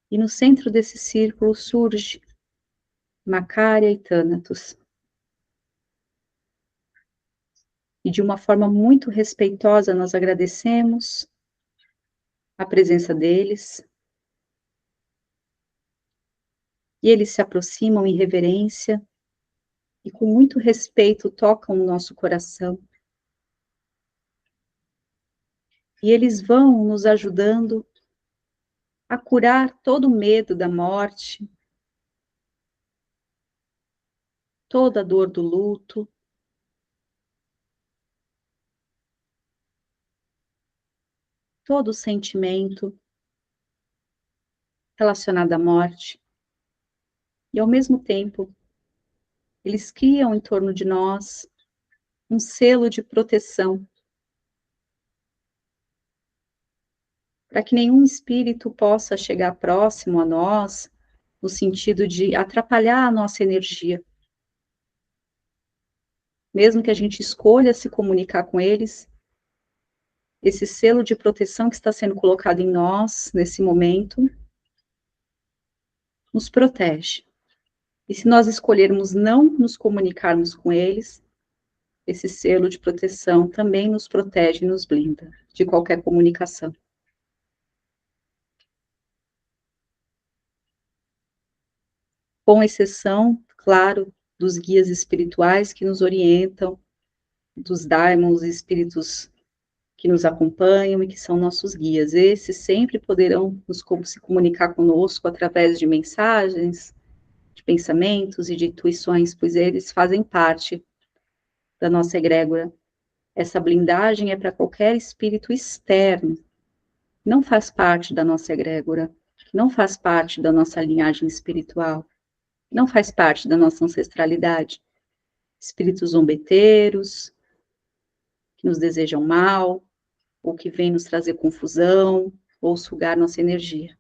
E no centro desse círculo surge Macária e Thanatos. E de uma forma muito respeitosa, nós agradecemos a presença deles. E eles se aproximam em reverência e com muito respeito tocam o nosso coração. E eles vão nos ajudando a curar todo o medo da morte, toda a dor do luto, todo o sentimento relacionado à morte. E ao mesmo tempo, eles criam em torno de nós um selo de proteção, para que nenhum espírito possa chegar próximo a nós, no sentido de atrapalhar a nossa energia. Mesmo que a gente escolha se comunicar com eles, esse selo de proteção que está sendo colocado em nós, nesse momento, nos protege. E se nós escolhermos não nos comunicarmos com eles, esse selo de proteção também nos protege e nos blinda de qualquer comunicação. Com exceção, claro, dos guias espirituais que nos orientam, dos daimons, espíritos que nos acompanham e que são nossos guias. Esses sempre poderão se comunicar conosco através de mensagens, de pensamentos e de intuições, pois eles fazem parte da nossa egrégora. Essa blindagem é para qualquer espírito externo, não faz parte da nossa egrégora, não faz parte da nossa linhagem espiritual, não faz parte da nossa ancestralidade. Espíritos zombeteiros, que nos desejam mal, ou que vêm nos trazer confusão, ou sugar nossa energia.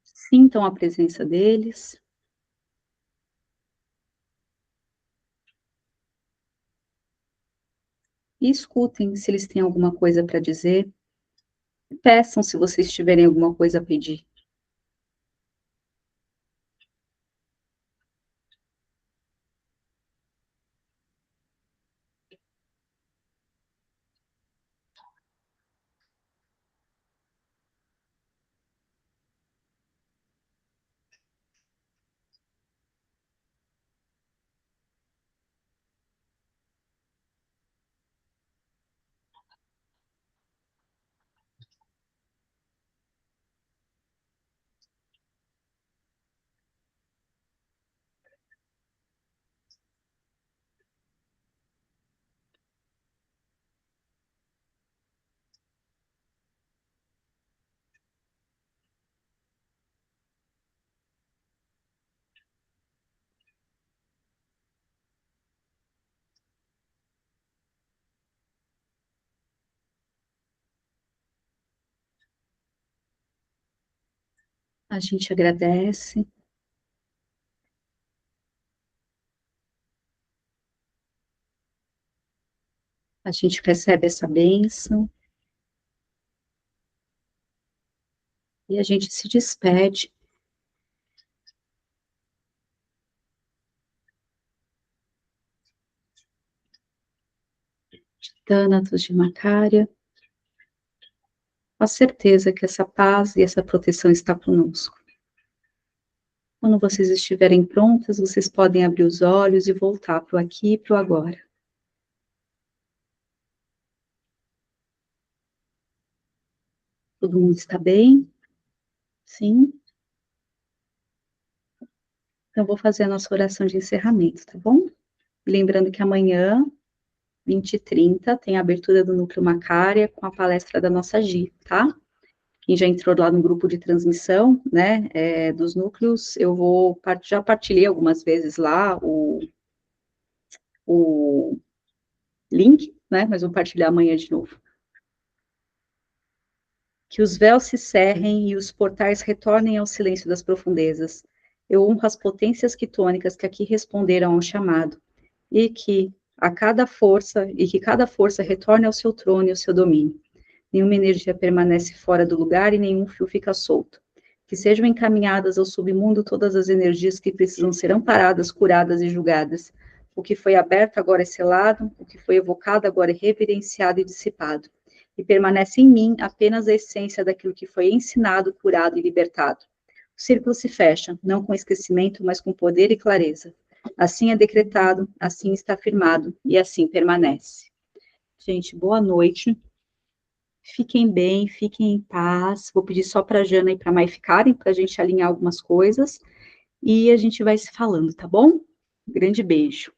Sintam a presença deles. E escutem se eles têm alguma coisa para dizer. Peçam se vocês tiverem alguma coisa a pedir. A gente agradece. A gente recebe essa bênção. E a gente se despede. De Thanatos, de Macária. Com a certeza que essa paz e essa proteção está conosco. Quando vocês estiverem prontas, vocês podem abrir os olhos e voltar para o aqui e para o agora. Todo mundo está bem? Sim? Então, eu vou fazer a nossa oração de encerramento, tá bom? Lembrando que amanhã, 20h30, tem a abertura do Núcleo Macária com a palestra da nossa Gi, tá? Quem já entrou lá no grupo de transmissão, né, dos núcleos, eu já partilhei algumas vezes lá o link, né, mas vou partilhar amanhã de novo. Que os véus se cerrem e os portais retornem ao silêncio das profundezas. Eu honro as potências quitônicas que aqui responderam ao chamado, e que cada força retorne ao seu trono e ao seu domínio. Nenhuma energia permanece fora do lugar e nenhum fio fica solto. Que sejam encaminhadas ao submundo todas as energias que precisam ser amparadas, curadas e julgadas. O que foi aberto agora é selado, o que foi evocado agora é reverenciado e dissipado. E permanece em mim apenas a essência daquilo que foi ensinado, curado e libertado. O círculo se fecha, não com esquecimento, mas com poder e clareza. Assim é decretado, assim está firmado, e assim permanece. Gente, boa noite. Fiquem bem, fiquem em paz. Vou pedir só para a Jana e para a Mai ficarem, para a gente alinhar algumas coisas. E a gente vai se falando, tá bom? Grande beijo.